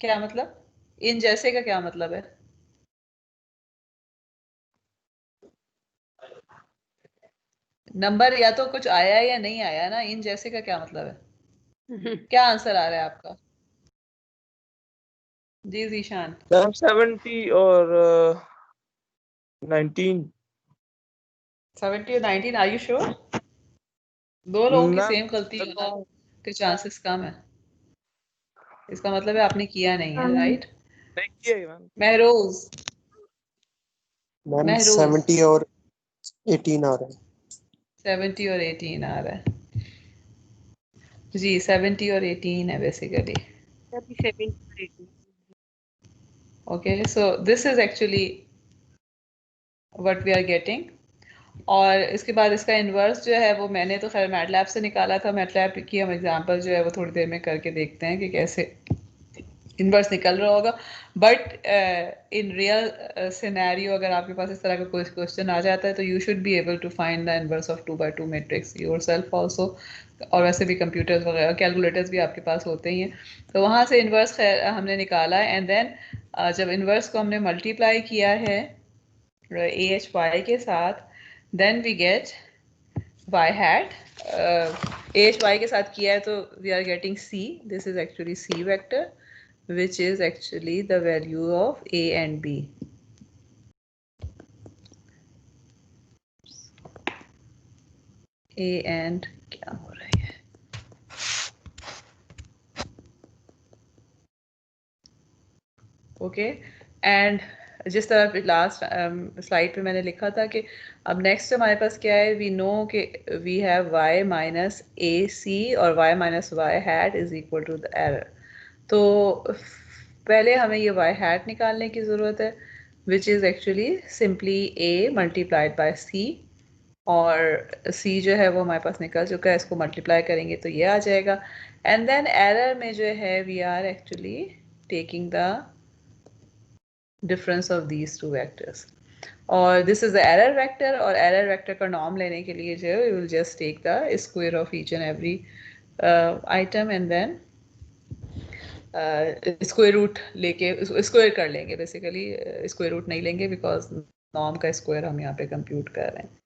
क्या मतलब? इन जैसे का क्या मतलब है? नंबर या तो कुछ आया या नहीं आया ना, इन जैसे का क्या मतलब है? क्या आंसर आ रहा है आपका? जी जीशान। मैम 70 और 19। 70 और 19, आर यू श्योर? दो लोगों की मैम सेम गलती होना के चांसेस कम है, इसका मतलब है आपने किया नहीं है, राइट? नहीं किया है मैम। महरोज, मैम महरोज 70 और 18 आ रहा है। 70 और 18 आ रहा है जी, 70 और 18 है बेसिकली। अभी 70 okay, so this is actually what we are getting. और इसके बाद इसका इन्वर्स जो है वो मैंने तो खैर मैटलैब से निकाला था। मैटलैब की हम एग्जांपल जो है वो थोड़ी देर में करके देखते हैं कि कैसे इन्वर्स निकल रहा होगा। बट इन रियल सिनेरियो अगर आपके पास इस तरह का कोई क्वेश्चन आ जाता है तो you should be able to find the inverse of 2x2 matrix yourself also. और वैसे भी कंप्यूटर्स वगैरह कैलकुलेटर्स भी आपके पास होते ही हैं, तो वहाँ से इन्वर्स खैर हमने निकाला है। एंड देन जब इन्वर्स को हमने मल्टीप्लाई किया है AHY के साथ, then we get y hat। AHY के साथ किया है तो we are getting C, this is actually C vector which is actually the value of A and B. A and क्या हो रहा है? Okay, and जिस तरह लास्ट स्लाइड पे मैंने लिखा था कि अब नेक्स्ट हमारे पास क्या है, वी नो कि we have y minus AC और y minus y hat is equal to the error. तो पहले हमें ये y हैट निकालने की ज़रूरत है, which is actually simply a multiplied by c, और c जो है वो हमारे पास निकल चुका है, इसको मल्टीप्लाई करेंगे तो ये आ जाएगा। एंड देन एरर में जो है we are actually taking the difference of these two vectors, और this is the error vector. और एरर वेक्टर का नॉर्म लेने के लिए जो है we will just take the square of each and every item and then square root लेके square कर लेंगे। बेसिकली स्क्वायर रूट नहीं लेंगे बिकॉज नॉर्म का स्क्वायर हम यहाँ पे कंप्यूट कर रहे हैं।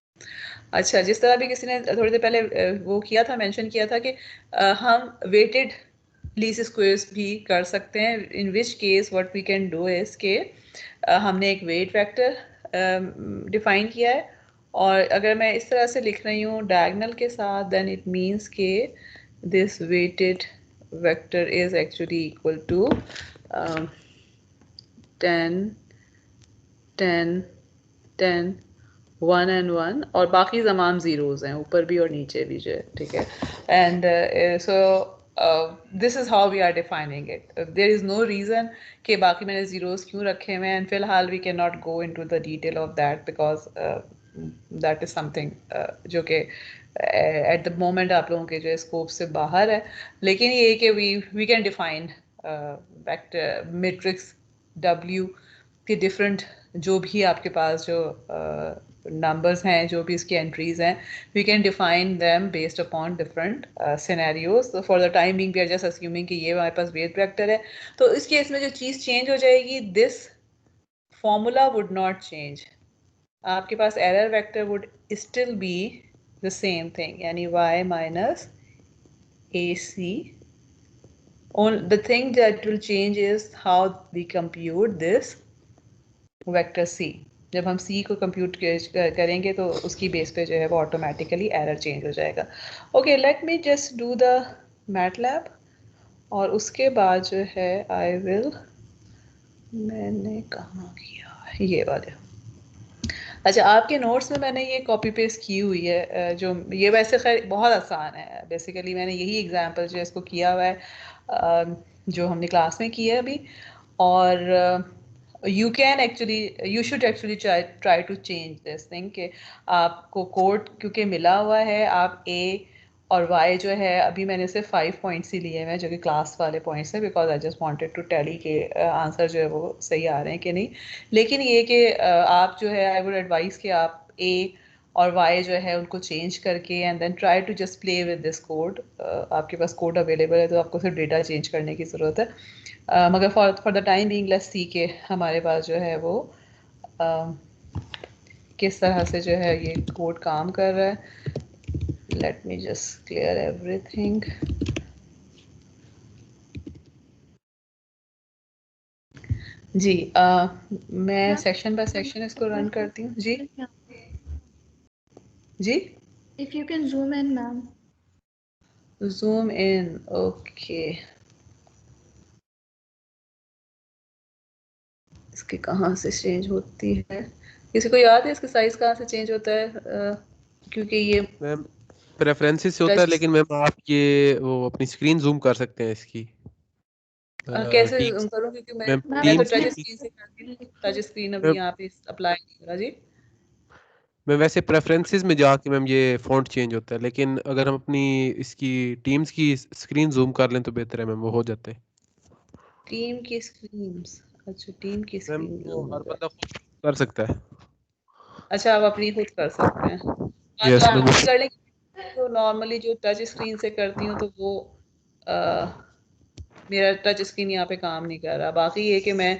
अच्छा, जिस तरह भी किसी ने थोड़ी देर पहले वो किया था, मेंशन किया था कि हम वेटेड लीस्ट स्क्वायर्स भी कर सकते हैं, in which case what we can do is के हमने एक वेट वेक्टर डिफाइन किया है, और अगर मैं इस तरह से लिख रही हूँ डायगोनल के साथ, देन इट मीन्स के this weighted vector is actually equal to 10 10 10 1 and 1, और बाकी तमाम ज़ीरोज़ हैं ऊपर भी और नीचे भी जो है, ठीक है। And so this is how we are defining it. There is no reason कि बाकी मैंने ज़ीरोज़ क्यों रखे हुए हैं, एंड फिलहाल we can not go into the detail of that because that is something जो कि एट द मोमेंट आप लोगों के जो स्कोप से बाहर है। लेकिन ये कि we can define vector matrix W के डिफरेंट जो भी आपके पास जो नंबर्स हैं, जो भी इसकी एंट्रीज हैं, we can define them based upon different scenarios. तो for the time being we are just assuming कि ये हमारे पास वेट वेक्टर है, तो इस केस में जो चीज़ चेंज हो जाएगी, this formula would not change. आपके पास error vector would still be the same thing, यानी y minus AC. The thing that will change is how we compute this vector C। जब हम C को कंप्यूट करेंगे तो उसकी बेस पे जो है वो ऑटोमेटिकली एरर चेंज हो जाएगा। Okay, let me just do the MATLAB, और उसके बाद जो है आई विल, मैंने कहाँ किया ये वाले। अच्छा, आपके नोट्स में मैंने ये कॉपी पेस्ट की हुई है, जो ये वैसे खैर बहुत आसान है। बेसिकली मैंने यही एग्जांपल जो है इसको किया हुआ है जो हमने क्लास में किया है अभी, और you can actually, you should actually try to change this thing कि आपको कोड क्योंकि मिला हुआ है, आप A और Y जो है अभी मैंने सिर्फ 5 पॉइंट्स ही लिए हैं जो कि क्लास वाले पॉइंट्स हैं, because I just wanted to tally के आंसर जो है वो सही आ रहे हैं कि नहीं। लेकिन ये कि आप जो है आई वुड एडवाइस कि आप A और Y जो है उनको चेंज करके and then try to just play with this code. आपके पास कोड अवेलेबल है तो आपको सिर्फ डेटा चेंज करने की ज़रूरत है। मगर for the time being let's see के हमारे पास जो है वो किस तरह से जो है ये कोड काम कर रहा है। Let me just clear everything. जी मैं सेक्शन बाय सेक्शन इसको रन करती हूँ। जी जी, If you can zoom in, ma'am. Zoom in, okay. इसकी कहाँ से चेंज होती है? किसी को याद है इसका साइज कहाँ से चेंज होता है? क्योंकि ये मैम प्रेफरेंसेस से होता है, लेकिन मैम आप ये वो अपनी स्क्रीन जूम कर सकते हैं इसकी। कैसे टीम्स जूम करूँ? क्योंकि मैम मैं तो टीम्स टच की स्क्रीन से करती हूँ, टच स्क्रीन अभी मैम यहाँ पे अप्लाई नहीं हो रहा जी। मैं वैसे प्रेफरेंसेस में जाके मैम ये फ़ॉन्ट चेंज होता है, लेकिन अगर हम अपनी इसकी टीम्स की स्क्रीन जूम कर लें तो बेहतर है मैम, वो हो जाता है। टीम की स्क्रीन्स, अच्छा टीम की मैम स्क्रीन वो जूम हर होगा। बंदा खुद कर सकता है। अच्छा, आप अपनी खुद कर सकते हैं। हाँ, तो यस आप मैम। अपनी कर लेंगे। तो नॉर्मली जो टच स्क्रीन से करती हूँ तो वो मेरा टच स्क्रीन यहाँ पे काम नहीं कर रहा। बाकी ये कि मैं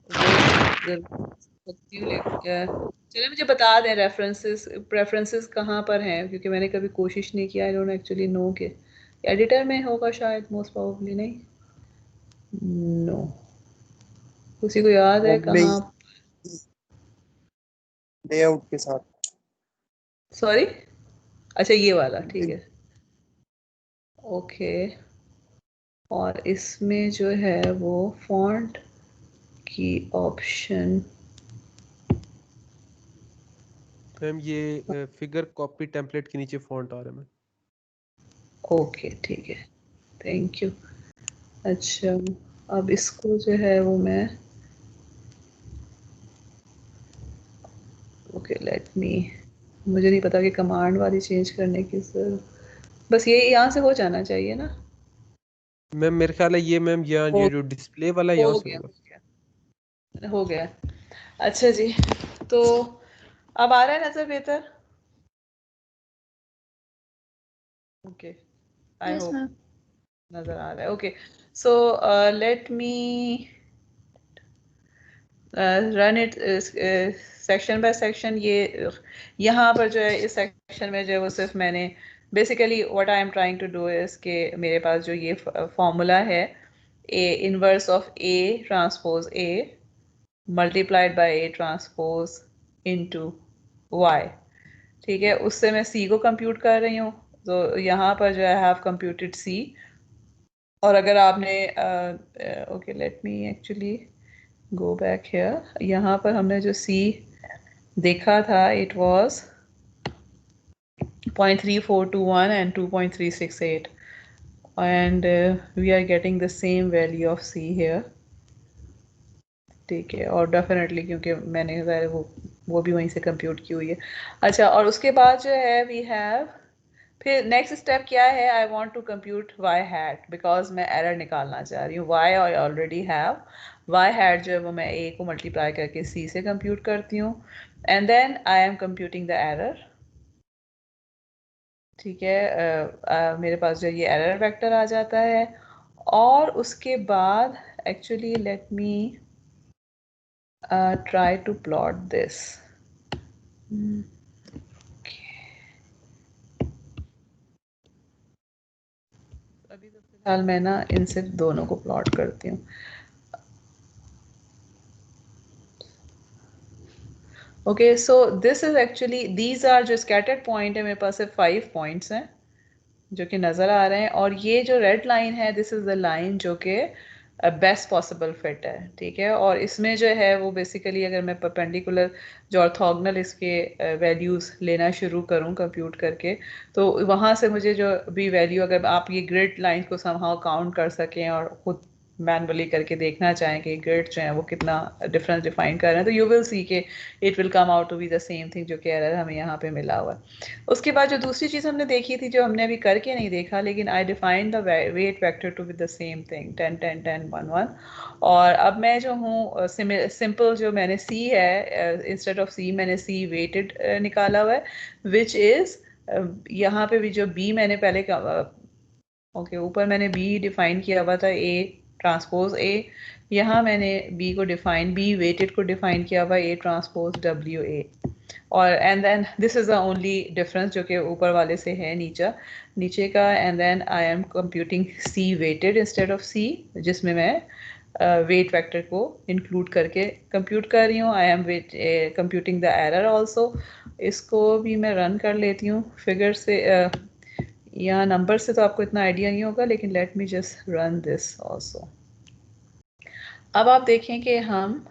वो सकती हूँ, चलिए मुझे बता दें प्रेफरेंसेस कहाँ पर हैं, क्योंकि मैंने कभी कोशिश नहीं किया। आई डोंट एक्चुअली नो के एडिटर में होगा शायद, मोस्ट प्रोबेबली नहीं, नो। किसी को याद है कहाँ? लेआउट के साथ। सॉरी, अच्छा ये वाला, ठीक है, ओके। और इसमें जो है वो फॉन्ट की ऑप्शन, मैम ये फिगर कॉपी टेम्पलेट के नीचे फ़ॉन्ट आ रहा है मैम। ओके ठीक है, थैंक यू। अच्छा, अब इसको जो है वो मैं, ओके लेट मी, मुझे नहीं पता कि कमांड वाली चेंज करने की बस ये यहाँ से हो जाना चाहिए ना। मैम मेरे ख्याल है ये मैम यहाँ हो ये जो डिस्प्ले वाला है यहाँ हो से गया, होगा। हो गया। अच्छा जी, तो अब आ रहा है नजर बेहतर? ओके, आई यस होप मैम। नजर आ रहा है। Okay, so let me run it section by section. ये यहाँ पर जो है इस सेक्शन में जो है वो सिर्फ मैंने basically what I am trying to do is के मेरे पास जो ये फॉर्मूला है, a inverse of a transpose a multiplied by a transpose into y, ठीक है, उससे मैं सी को कंप्यूट कर रही हूँ। तो यहाँ पर जो है हैव कंप्यूटेड सी। और अगर आपने okay let me actually go back here, यहाँ पर हमने जो सी देखा था it was 0.3421 and 2.368 and we are getting the same value of C here, ठीक है। और डेफिनेटली क्योंकि मैंने वो भी वहीं से कंप्यूट की हुई है। अच्छा, और उसके बाद जो है वी हैव, फिर नेक्स्ट स्टेप क्या है? I want to compute y hat, because मैं एरर निकालना चाह रही हूँ। Y I already have, y hat जो है वो मैं ए को मल्टीप्लाई करके सी से कंप्यूट करती हूँ, and then I am computing the error, ठीक है। मेरे पास जो ये एरर वेक्टर आ जाता है। और उसके बाद actually let me try to plot this. अभी तो फिलहाल मैं ना इन सिर्फ दोनों को प्लॉट करती हूँ। Okay, so this is actually, these are जो स्कैटर्ड पॉइंट है मेरे पास सिर्फ 5 पॉइंट्स हैं जो कि नज़र आ रहे हैं। और ये जो रेड लाइन है दिस इज़ द लाइन जो कि बेस्ट पॉसिबल फिट है, ठीक है। और इसमें जो है वो बेसिकली अगर मैं परपेंडिकुलर जो ऑर्थोगोनल इसके वैल्यूज़ लेना शुरू करूं कंप्यूट करके, तो वहाँ से मुझे जो भी वैल्यू, अगर आप ये ग्रिड लाइन को समहाउ काउंट कर सकें और खुद मैनुअली करके देखना चाहें कि ग्रिड जो है वो कितना डिफरेंस डिफाइन कर रहे हैं, तो यू विल सी के it will come out to be the same thing जो कि एरर हमें यहाँ पे मिला हुआ है। उसके बाद जो दूसरी चीज़ हमने देखी थी, जो हमने अभी करके नहीं देखा, लेकिन I define the weight vector to be the same thing 10 10 10 1 1। और अब मैं जो हूँ सिंपल जो मैंने सी है, इंस्टेड ऑफ सी मैंने सी वेटेड निकाला हुआ है, विच इज़ यहाँ पे भी जो बी मैंने पहले ओके ऊपर मैंने बी डिफाइन किया हुआ था ए ट्रांसपोज ए, यहाँ मैंने बी को डिफाइन, बी वेटेड को डिफाइन किया हुआ ए ट्रांसपोज डब्ल्यू ए। और and then this is the only difference जो कि ऊपर वाले से है नीचे का। And then I am computing C weighted instead of C, जिसमें मैं वेट वेक्टर को इंक्लूड करके कंप्यूट कर रही हूँ। I am computing the error also. इसको भी मैं रन कर लेती हूँ फिगर से। यहाँ नंबर से तो आपको इतना आइडिया नहीं होगा, लेकिन let me just run this also. अब आप देखें कि हम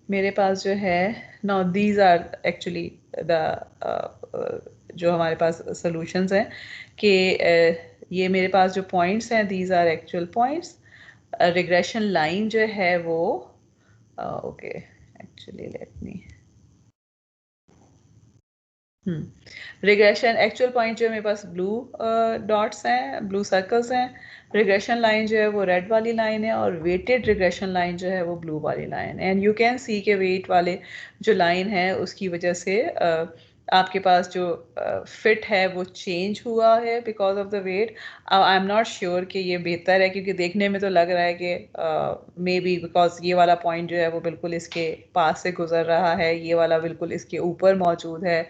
मेरे पास जो है now these are actually the जो हमारे पास सॉल्यूशंस हैं कि ये मेरे पास जो पॉइंट्स हैं these are actual points. Regression line जो है वो okay actually let me regression actual point जो है मेरे पास ब्लू डॉट्स हैं, ब्लू सर्कल्स हैं। रिग्रेशन लाइन जो है वो रेड वाली लाइन है और वेटेड रिग्रेशन लाइन जो है वो ब्लू वाली लाइन है। एंड यू कैन सी के वेट वाले जो लाइन है उसकी वजह से आपके पास जो फिट है वो चेंज हुआ है because of the weight. I am not sure कि ये बेहतर है, क्योंकि देखने में तो लग रहा है कि मे बी बिकॉज ये वाला पॉइंट जो है वो बिल्कुल इसके पास से गुजर रहा है, ये वाला बिल्कुल इसके ऊपर मौजूद है,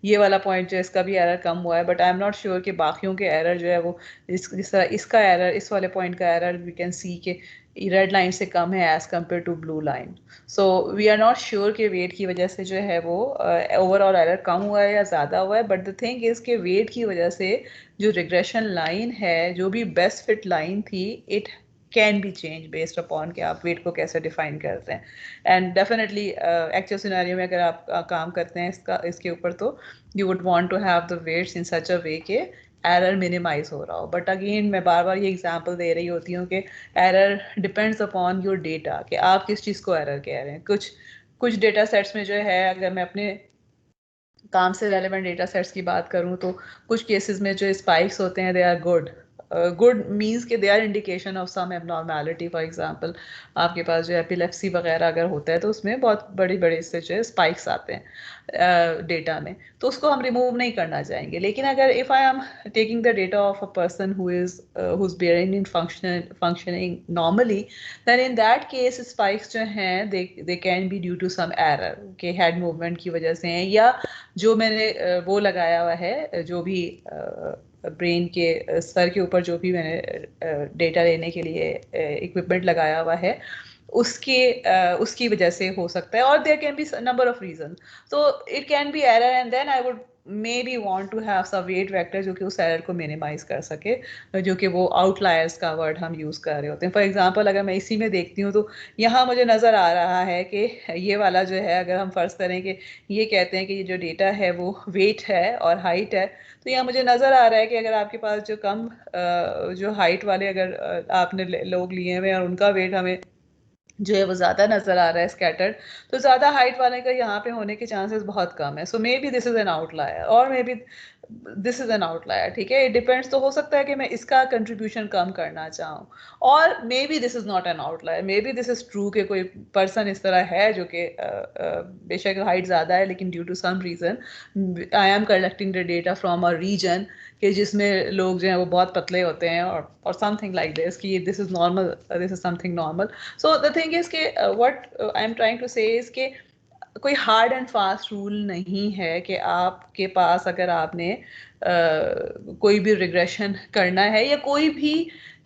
ये वाला पॉइंट जो है इसका भी एरर कम हुआ है। But I am not sure कि बाकियों के एरर जो है वो जिस तरह इसका एरर, इस वाले पॉइंट का एरर वी कैन सी के रेड लाइन से कम है as compare to blue line. So we are not sure कि वेट की वजह से जो है वो ओवरऑल एरर कम हुआ है या ज़्यादा हुआ है। बट द थिंग इज़ के वेट की वजह से जो रिग्रेशन लाइन है, जो भी बेस्ट फिट लाइन थी, it can B change based upon कि आप वेट को कैसे डिफाइन करते हैं। एंड डेफिनेटली एक्चुअल सिनेरियो में अगर आप काम करते हैं इसके ऊपर, तो you would want to have the weights in such a way के एरर मिनिमाइज हो रहा हो। बट अगेन मैं बार बार ये एग्जांपल दे रही होती हूँ कि error depends upon your data, कि आप किस चीज़ को एरर कह रहे हैं। कुछ डेटा सेट्स में जो है, अगर मैं अपने काम से रेलेवेंट डेटा सेट्स की बात करूं तो कुछ केसेस में जो स्पाइक्स होते हैं they are good. Good means के they are indication of some abnormality. For example आपके पास जो एपिलेप्सी वगैरह अगर होता है तो उसमें बहुत बड़ी बड़ी इससे जो स्पाइक्स आते हैं डेटा में, तो उसको हम रिमूव नहीं करना चाहेंगे। लेकिन अगर if I am taking the data of a person who is bearing in functioning normally, then in that case spikes जो हैं they can be due to some error के हेड मूवमेंट की वजह से हैं, या जो मैंने वो लगाया हुआ है, जो भी ब्रेन के सर के ऊपर जो भी मैंने डेटा लेने के लिए इक्विपमेंट लगाया हुआ है उसकी वजह से हो सकता है। और there can be number of reason, so it can be error and then I would maybe want to have some weight vector जो कि उस एरर को मिनिमाइज कर सके, जो कि वो आउटलायर्स का वर्ड हम यूज़ कर रहे होते हैं। फॉर एग्जांपल अगर मैं इसी में देखती हूँ तो यहाँ मुझे नज़र आ रहा है कि ये वाला जो है, अगर हम फर्ज करें कि ये कहते हैं कि ये जो डेटा है वो वेट है और हाइट है, तो यहाँ मुझे नज़र आ रहा है कि अगर आपके पास जो कम जो हाइट वाले अगर आपने लोग लिए हुए और उनका वेट हमें जो है वो ज़्यादा नज़र आ रहा है स्कैटर्ड, तो ज़्यादा हाइट वाले का यहाँ पे होने के चांसेस बहुत कम है। So maybe this is an outlier और maybe this is an outlier. ठीक है, इट डिपेंड्स। तो हो सकता है कि मैं इसका कंट्रीब्यूशन कम करना चाहूँ, और maybe this is not an outlier, may be this is true कि कोई पर्सन इस तरह है जो कि बेशक हाइट ज़्यादा है, लेकिन due to some reason I am collecting the data from a region कि जिसमें लोग जो हैं वो बहुत पतले होते हैं, और समथिंग लाइक दिस कि this is normal, this is something normal. So the thing is कि what I am trying to say is कि कोई हार्ड एंड फास्ट रूल नहीं है कि आपके पास अगर आपने कोई भी रिग्रेशन करना है या कोई भी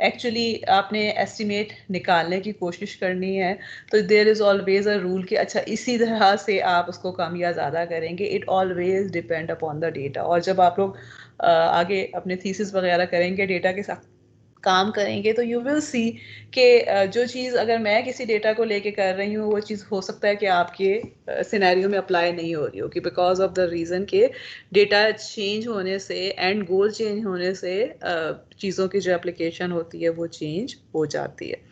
एक्चुअली आपने एस्टिमेट निकालने की कोशिश करनी है, तो there is always a rule कि अच्छा इसी तरह से आप उसको कम या ज़्यादा करेंगे। It always depend upon the data. और जब आप लोग आगे अपने थीसिस वगैरह करेंगे, डेटा के साथ काम करेंगे, तो यू विल सी कि जो चीज़ अगर मैं किसी डेटा को लेके कर रही हूँ वो चीज़ हो सकता है कि आपके सिनेरियो में अप्लाई नहीं हो रही होगी, बिकॉज ऑफ द रीज़न के डेटा चेंज होने से, एंड गोल चेंज होने से चीज़ों की जो एप्लीकेशन होती है वो चेंज हो जाती है।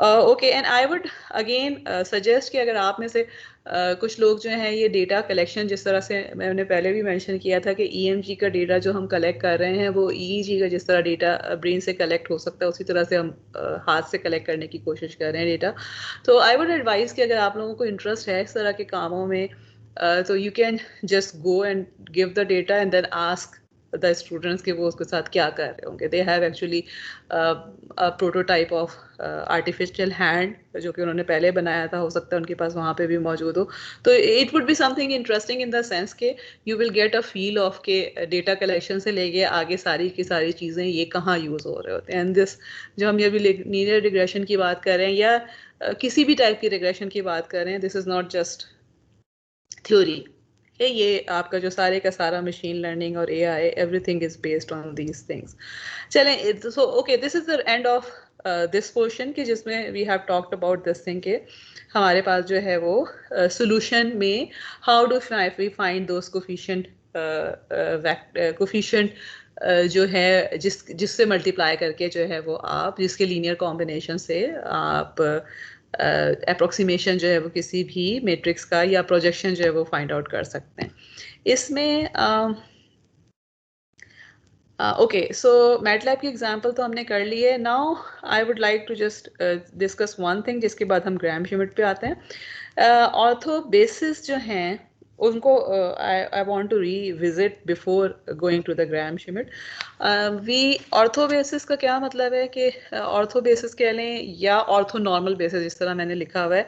Okay, and I would again suggest कि अगर आप में से कुछ लोग जो हैं ये डेटा कलेक्शन, जिस तरह से मैंने पहले भी मेंशन किया था कि EMG का डेटा जो हम कलेक्ट कर रहे हैं वो EEG का जिस तरह डेटा ब्रेन से कलेक्ट हो सकता है उसी तरह से हम हाथ से कलेक्ट करने की कोशिश कर रहे हैं डेटा। तो आई वुड एडवाइस कि अगर आप लोगों को इंटरेस्ट है इस तरह के कामों में, तो you can just go and give the data and then ask the students के वो उसके साथ क्या कर रहे होंगे। They have actually prototype of artificial hand जो कि उन्होंने पहले बनाया था, हो सकता है उनके पास वहाँ पे भी मौजूद हो। तो it would be something interesting in the sense के you will get a feel of के डेटा कलेक्शन से लेके आगे सारी की सारी चीज़ें ये कहाँ यूज़ हो रहे होते हैं। एंड दिस जो हम ये भी लीनियर रिग्रेशन की बात कर रहे हैं या किसी भी टाइप की रिग्रेशन की बात कर रहे हैं, this is not just theory, ये आपका जो सारे का सारा मशीन लर्निंग और AI everything is based on these things. चलें, so okay, this is the end of this portion कि जिसमें we have talked about this thing के हमारे पास जो है वो सोल्यूशन में how do we find those coefficient coefficient जो है जिससे मल्टीप्लाई करके जो है वो आप जिसके लीनियर कॉम्बिनेशन से आप अप्रोक्सीमेशन जो है वो किसी भी मैट्रिक्स का या प्रोजेक्शन जो है वो फाइंड आउट कर सकते हैं। इसमें ओके, सो मैटलैब की एग्जांपल तो हमने कर ली है। Now I would like to just discuss one thing, जिसके बाद हम ग्राम श्मिट पे आते हैं। ऑर्थो बेसिस जो हैं उनको I want to revisit before going to the Gram Schmidt. We ortho basis का क्या मतलब है कि ऑर्थो बेसिस कह लें या ऑर्थो नॉर्मल बेसिस, जिस तरह मैंने लिखा हुआ है,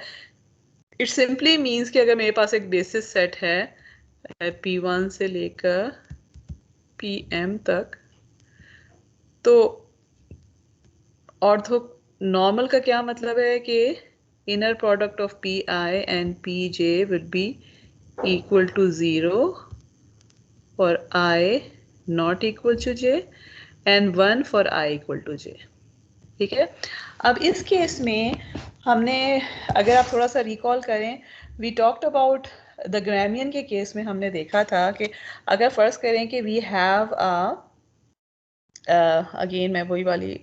इट सिंपली मीन्स कि अगर मेरे पास एक बेसिस सेट है P1 से लेकर PM तक, तो ऑर्थो नॉर्मल का क्या मतलब है कि inner product of PI and PJ will be equal to 0 for I not equal to J and 1 for I equal to J। ठीक है, अब इस केस में हमने, अगर आप थोड़ा सा रिकॉल करें, वी टॉक्ड अबाउट द ग्रामियन के केस में हमने देखा था कि अगर फर्ज करें कि वी हैव अगेन मैं वही वाली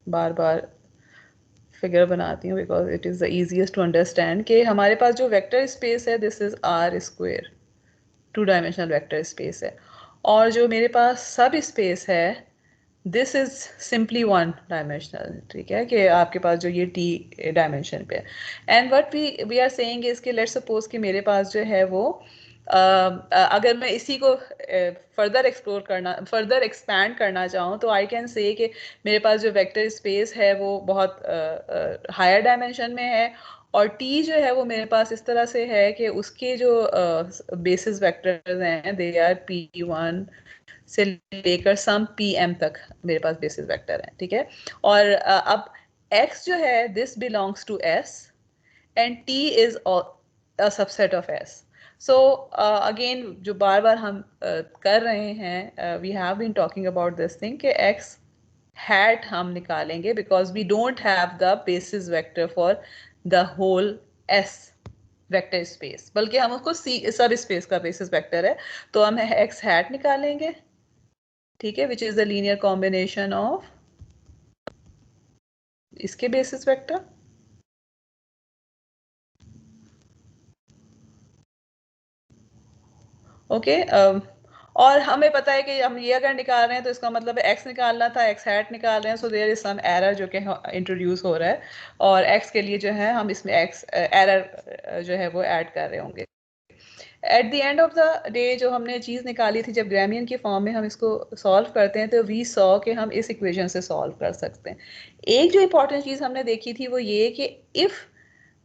बार बार फिगर बनाती हूँ because it is the easiest to understand, कि हमारे पास जो वेक्टर स्पेस है this is R square, 2 dimensional vector space है, और जो मेरे पास सब स्पेस है दिस इज सिंपली 1 डायमेंशनल। ठीक है, कि आपके पास जो ये T डायमेंशन पे है। And what we are saying is कि लेट्स सपोज कि मेरे पास जो है वो अगर मैं इसी को फर्दर एक्सपैंड करना चाहूँ तो आई कैन से कि मेरे पास जो वेक्टर स्पेस है वो बहुत हायर डायमेंशन में है, और T जो है वो मेरे पास इस तरह से है कि उसके जो बेसिस वेक्टर्स हैं दे आर P1 से लेकर सम PM तक मेरे पास बेसिस वेक्टर है। ठीक है, और अब X जो है this belongs to S and T is a subset of S। So again जो बार बार हम कर रहे हैं, we have been talking about this thing कि X हैट हम निकालेंगे because we don't have the basis vector for the whole S vector space, बल्कि हम उसको सब स्पेस का बेसिस वेक्टर है, तो हम X हैट निकालेंगे। ठीक है, which is the linear combination of इसके बेसिस वेक्टर। ओके, और हमें पता है कि हम ये अगर निकाल रहे हैं तो इसका मतलब है x निकालना था, x हैट निकाल रहे हैं, so there is some error जो कि इंट्रोड्यूस हो रहा है, और x के लिए जो है हम इसमें x एरर जो है वो ऐड कर रहे होंगे। At the end of the day जो हमने चीज़ निकाली थी, जब ग्रामियन के फॉर्म में हम इसको सॉल्व करते हैं तो वी सॉ कि हम इस इक्वेशन से सॉल्व कर सकते हैं। एक जो इंपॉर्टेंट चीज़ हमने देखी थी वो ये कि if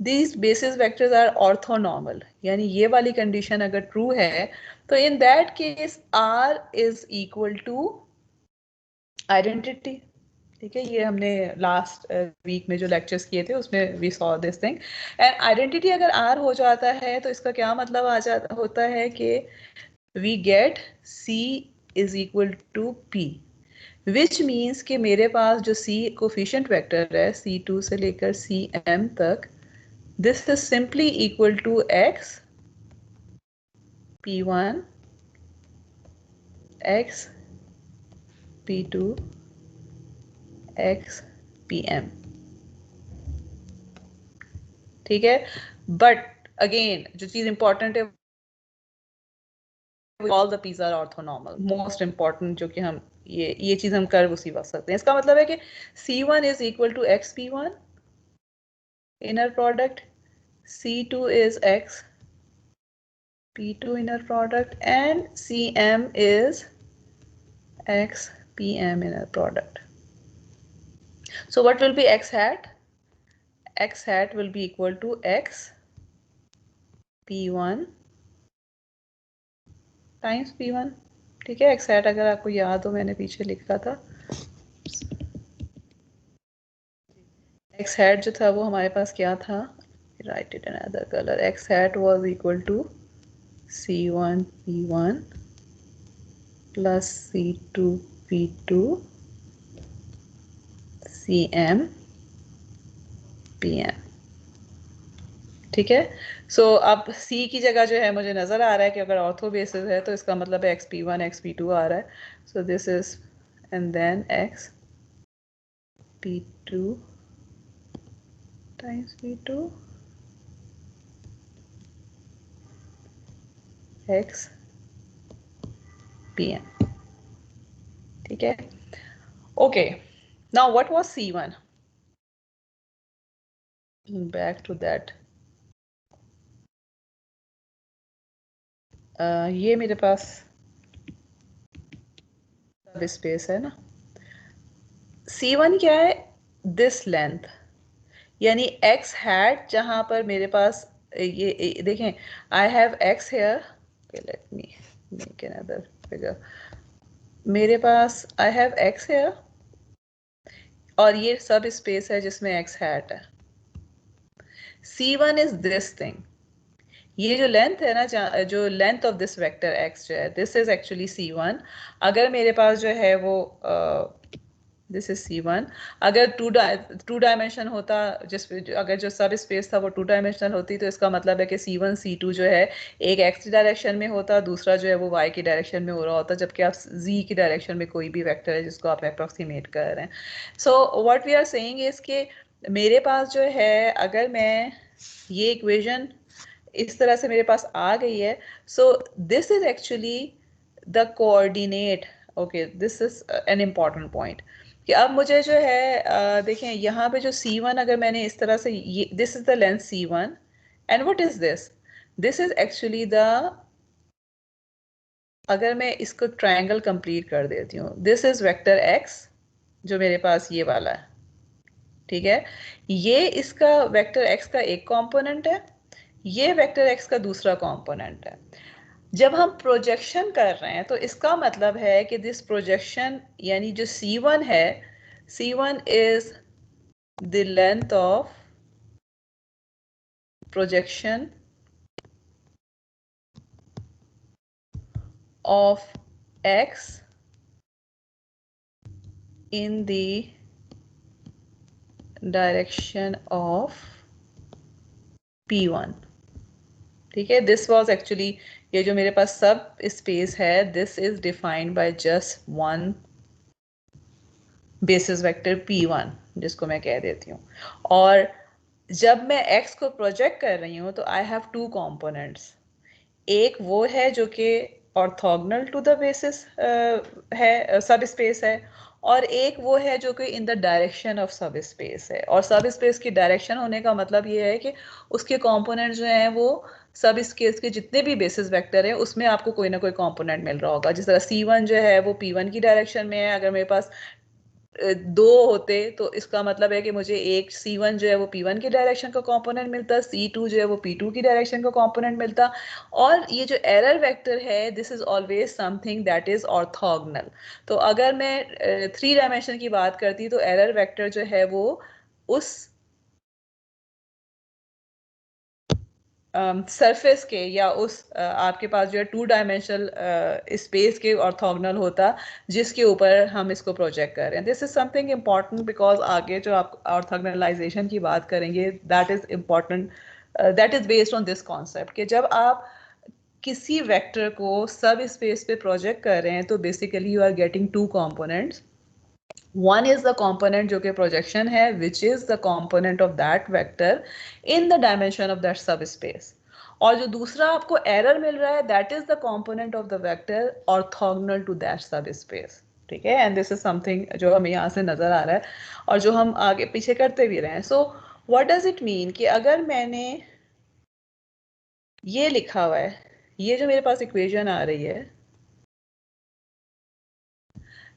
these basis vectors are orthonormal, यानी ये वाली कंडीशन अगर ट्रू है तो इन that case R is equal to identity. ठीक है, ये हमने लास्ट वीक में जो लेक्चर्स किए थे उसमें we saw this thing, and identity अगर R हो जाता है तो इसका क्या मतलब होता है कि we get C is equal to P, which means कि मेरे पास जो C कोफिशिएंट वेक्टर है C2 से लेकर CM तक, this is simply equal to X P1 X P2 X PM। ठीक है, बट अगेन जो चीज इंपॉर्टेंट है, all the p's are orthonormal, most important जो कि हम ये चीज हम कर उसी वक्त सकते हैं। इसका मतलब है कि C1 is equal to X P1 inner product, C2 is X P2 inner product, and CM is X PM inner product. So what will be X hat? X hat will be equal to X P1 times P1। ठीक है, X hat अगर आपको याद हो मैंने पीछे लिखा था, X hat जो था वो हमारे पास क्या था, write it in another color, X hat was equal to C1 P1 plus C2 P2 CM PM। ठीक है। सो अब C की जगह जो है मुझे नजर आ रहा है कि अगर ऑर्थो बेसिस है तो इसका मतलब है XP1 XP2 आ रहा है। So this is and then XP2 times P2 X PM। ठीक है। Okay, now what was C1? Back to that. ये मेरे पास सब स्पेस है ना। C1 क्या है? दिस लेंथ, यानी x हैट, जहां पर मेरे पास ये देखें, I have x here. Okay, let me make another figure. मेरे पास आई हैव x हेयर और ये सब स्पेस है जिसमें x हैट है। C1 इज दिस थिंग, ये जो लेंथ है ना, जो length of this vector x जो है, दिस इज एक्चुअली C1। अगर मेरे पास जो है वो दिस इज C1, अगर टू डायमेंशन होता, अगर जो सब स्पेस था वो 2 डायमेंशनल होती, तो इसका मतलब है कि C1 C2 जो है एक x डायरेक्शन में होता, दूसरा जो है वो y की डायरेक्शन में हो रहा होता, जबकि आप z की डायरेक्शन में कोई भी वेक्टर है जिसको आप अप्रोक्सीमेट कर रहे हैं। So what we are saying is कि मेरे पास जो है, अगर मैं ये इक्वेशन इस तरह से मेरे पास आ गई है, so this is actually the coordinate. Okay, this is an important point कि अब मुझे जो है देखें यहाँ पे जो C1 अगर मैंने इस तरह से, ये this is the length C1 and what is this is actually the, अगर मैं इसको ट्रायंगल कंप्लीट कर देती हूँ, दिस इज वेक्टर x जो मेरे पास ये वाला है। ठीक है, ये इसका वेक्टर x का एक कंपोनेंट है, ये वेक्टर x का दूसरा कंपोनेंट है। जब हम प्रोजेक्शन कर रहे हैं तो इसका मतलब है कि दिस प्रोजेक्शन, यानी जो C1 है, C1 is the length of projection of x in the direction of P1। ठीक है, दिस वाज एक्चुअली, ये जो मेरे पास सब स्पेस है, this is defined by just one basis vector P1 जिसको मैं कह देती हूँ। और जब मैं x को प्रोजेक्ट कर रही हूँ तो आई हैव 2 कंपोनेंट्स, एक वो है जो कि ऑर्थोगोनल टू द बेसिस है, सब स्पेस है, और एक वो है जो कि इन द डायरेक्शन ऑफ सब स्पेस है। और सब स्पेस की डायरेक्शन होने का मतलब ये है कि उसके कंपोनेंट जो हैं वो सब स्पेस के जितने भी बेसिस वेक्टर हैं उसमें आपको कोई ना कोई कंपोनेंट मिल रहा होगा। जिस तरह C1 जो है वो P1 की डायरेक्शन में है, अगर मेरे पास 2 होते तो इसका मतलब है कि मुझे एक C1 जो है वो P1 की डायरेक्शन का कंपोनेंट मिलता, C2 जो है वो P2 की डायरेक्शन का कंपोनेंट मिलता। और ये जो एरर वेक्टर है, this is always something that is orthogonal. तो अगर मैं 3 डायमेंशन की बात करती तो एरर वेक्टर जो है वो उस सरफेस के या उस आपके पास जो है 2 डायमेंशनल स्पेस के ऑर्थोगोनल होता जिसके ऊपर हम इसको प्रोजेक्ट कर रहे हैं। This is something important because आगे जो आप ऑर्थोगोनलाइजेशन की बात करेंगे, that is important, that is based on this concept कि जब आप किसी वेक्टर को सब स्पेस पे प्रोजेक्ट कर रहे हैं तो basically you are getting 2 components. One is the component जो कि projection है, which is the component of that vector in the dimension of that subspace। और जो दूसरा आपको error मिल रहा है, that is the component of the vector orthogonal to that subspace। ठीक है, and this is something जो हमें यहाँ से नजर आ रहा है और जो हम आगे पीछे करते भी रहे हैं। So what does it mean कि अगर मैंने ये लिखा हुआ है, ये जो मेरे पास equation आ रही है,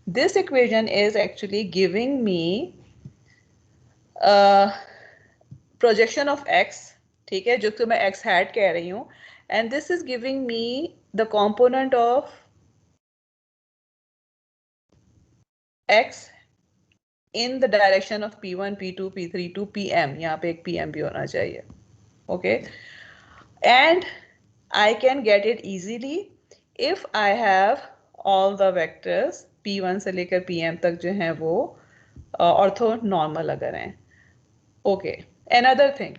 this equation is actually giving me projection of x, ठीक है, जो कि मैं x hat कह रही हूँ, and this is giving me the component of x in the direction of P1, P2, P3 to PM। यहाँ पे एक PM भी होना चाहिए। okay, and I can get it easily if I have all the vectors P1 से लेकर Pm तक जो हैं वो ऑर्थोनॉर्मल अगर हैं. Okay, another thing.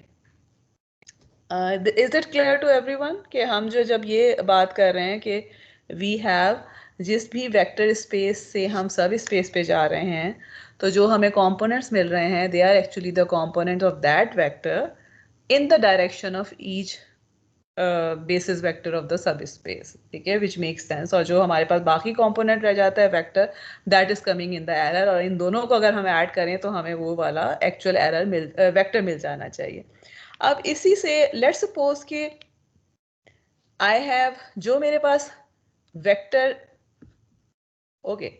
Is it clear to everyone कि हम जो जब ये बात कर रहे हैं कि we have जिस भी वेक्टर स्पेस से हम सब स्पेस पे जा रहे हैं तो जो हमें कंपोनेंट्स मिल रहे हैं they are actually the components of that vector in the direction of each basis vector of the subspace. ठीक है, which makes sense. और जो हमारे पास बाकी कंपोनेंट रह जाता है vector that is coming in the error, और इन दोनों को अगर हम ऐड करें तो हमें वो वाला एक्चुअल एरर वेक्टर मिल जाना चाहिए. अब इसी से लेट्स सपोज कि आई हैव जो मेरे पास वेक्टर ओके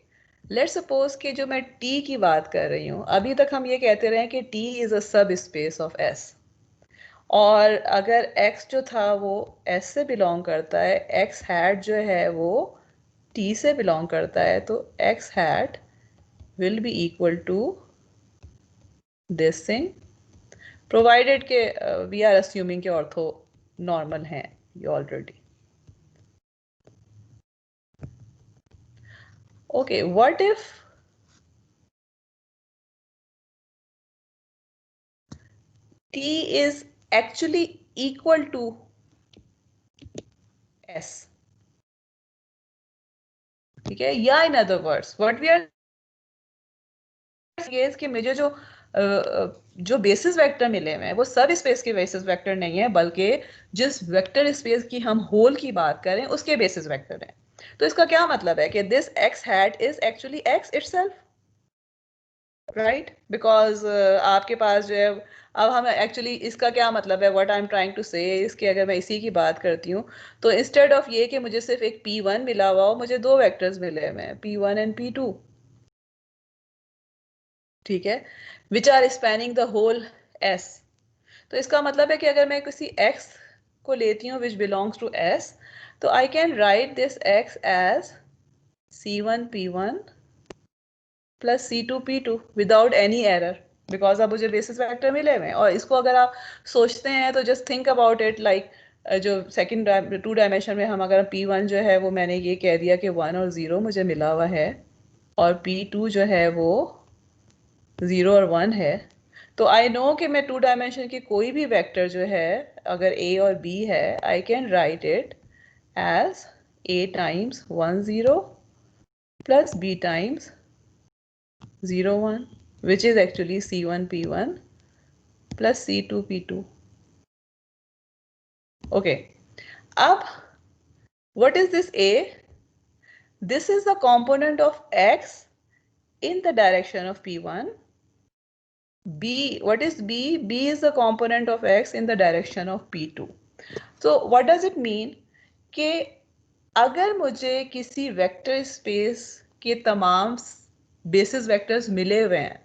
लेट्स सपोज कि जो मैं टी की बात कर रही हूँ, अभी तक हम ये कहते रहे कि टी इज अ सब स्पेस ऑफ एस, और अगर x जो था वो s से बिलोंग करता है, x हैट जो है वो t से बिलोंग करता है, तो x hat will be equal to this thing provided के वी आर अस्यूमिंग के ऑर्थो नॉर्मल हैं ये already. Okay, what if t is actually equal to s? ठीक है, या in other words what we are कि मुझे जो बेसिस वेक्टर मिले हुए हैं वो सब स्पेस के बेसिस वेक्टर नहीं है, बल्कि जिस वेक्टर स्पेस की हम होल की बात करें उसके बेसिस वेक्टर हैं. तो इसका क्या मतलब है कि this x hat is actually x itself, right? Because आपके पास जो है, अब हम एक्चुअली इसका क्या मतलब है, what I am trying to say, इसके अगर मैं इसी की बात करती हूँ तो इंस्टेड ऑफ ये कि मुझे सिर्फ एक p1 मिला हुआ हो, मुझे दो वेक्टर्स मिले हुए हैं p1 एंड p2. ठीक है, which are spanning the whole S. तो इसका मतलब है कि अगर मैं किसी x को लेती हूँ विच बिलोंग्स टू S, तो I can write this x as c1 p1 plus c2 p2 without any error, because अब मुझे बेसिस वेक्टर मिले हुए हैं. और इसको अगर आप सोचते हैं तो just think about it like जो सेकंड 2 डायमेंशन में हम अगर p1 जो है वो मैंने ये कह दिया कि 1 और 0 मुझे मिला हुआ है, और p2 जो है वो 0 और 1 है, तो आई नो कि मैं 2 डायमेंशन की कोई भी वेक्टर जो है अगर a और b है, I can write it as a times 1 0 plus b times 0 1, which is actually c1 p1 plus c2 p2. Okay, अब what is this a? This is the component of x in the direction of p1. B, what is b? B is the component of x in the direction of p2. So what does it mean कि अगर मुझे किसी vector space के तमाम basis vectors मिले हुए हैं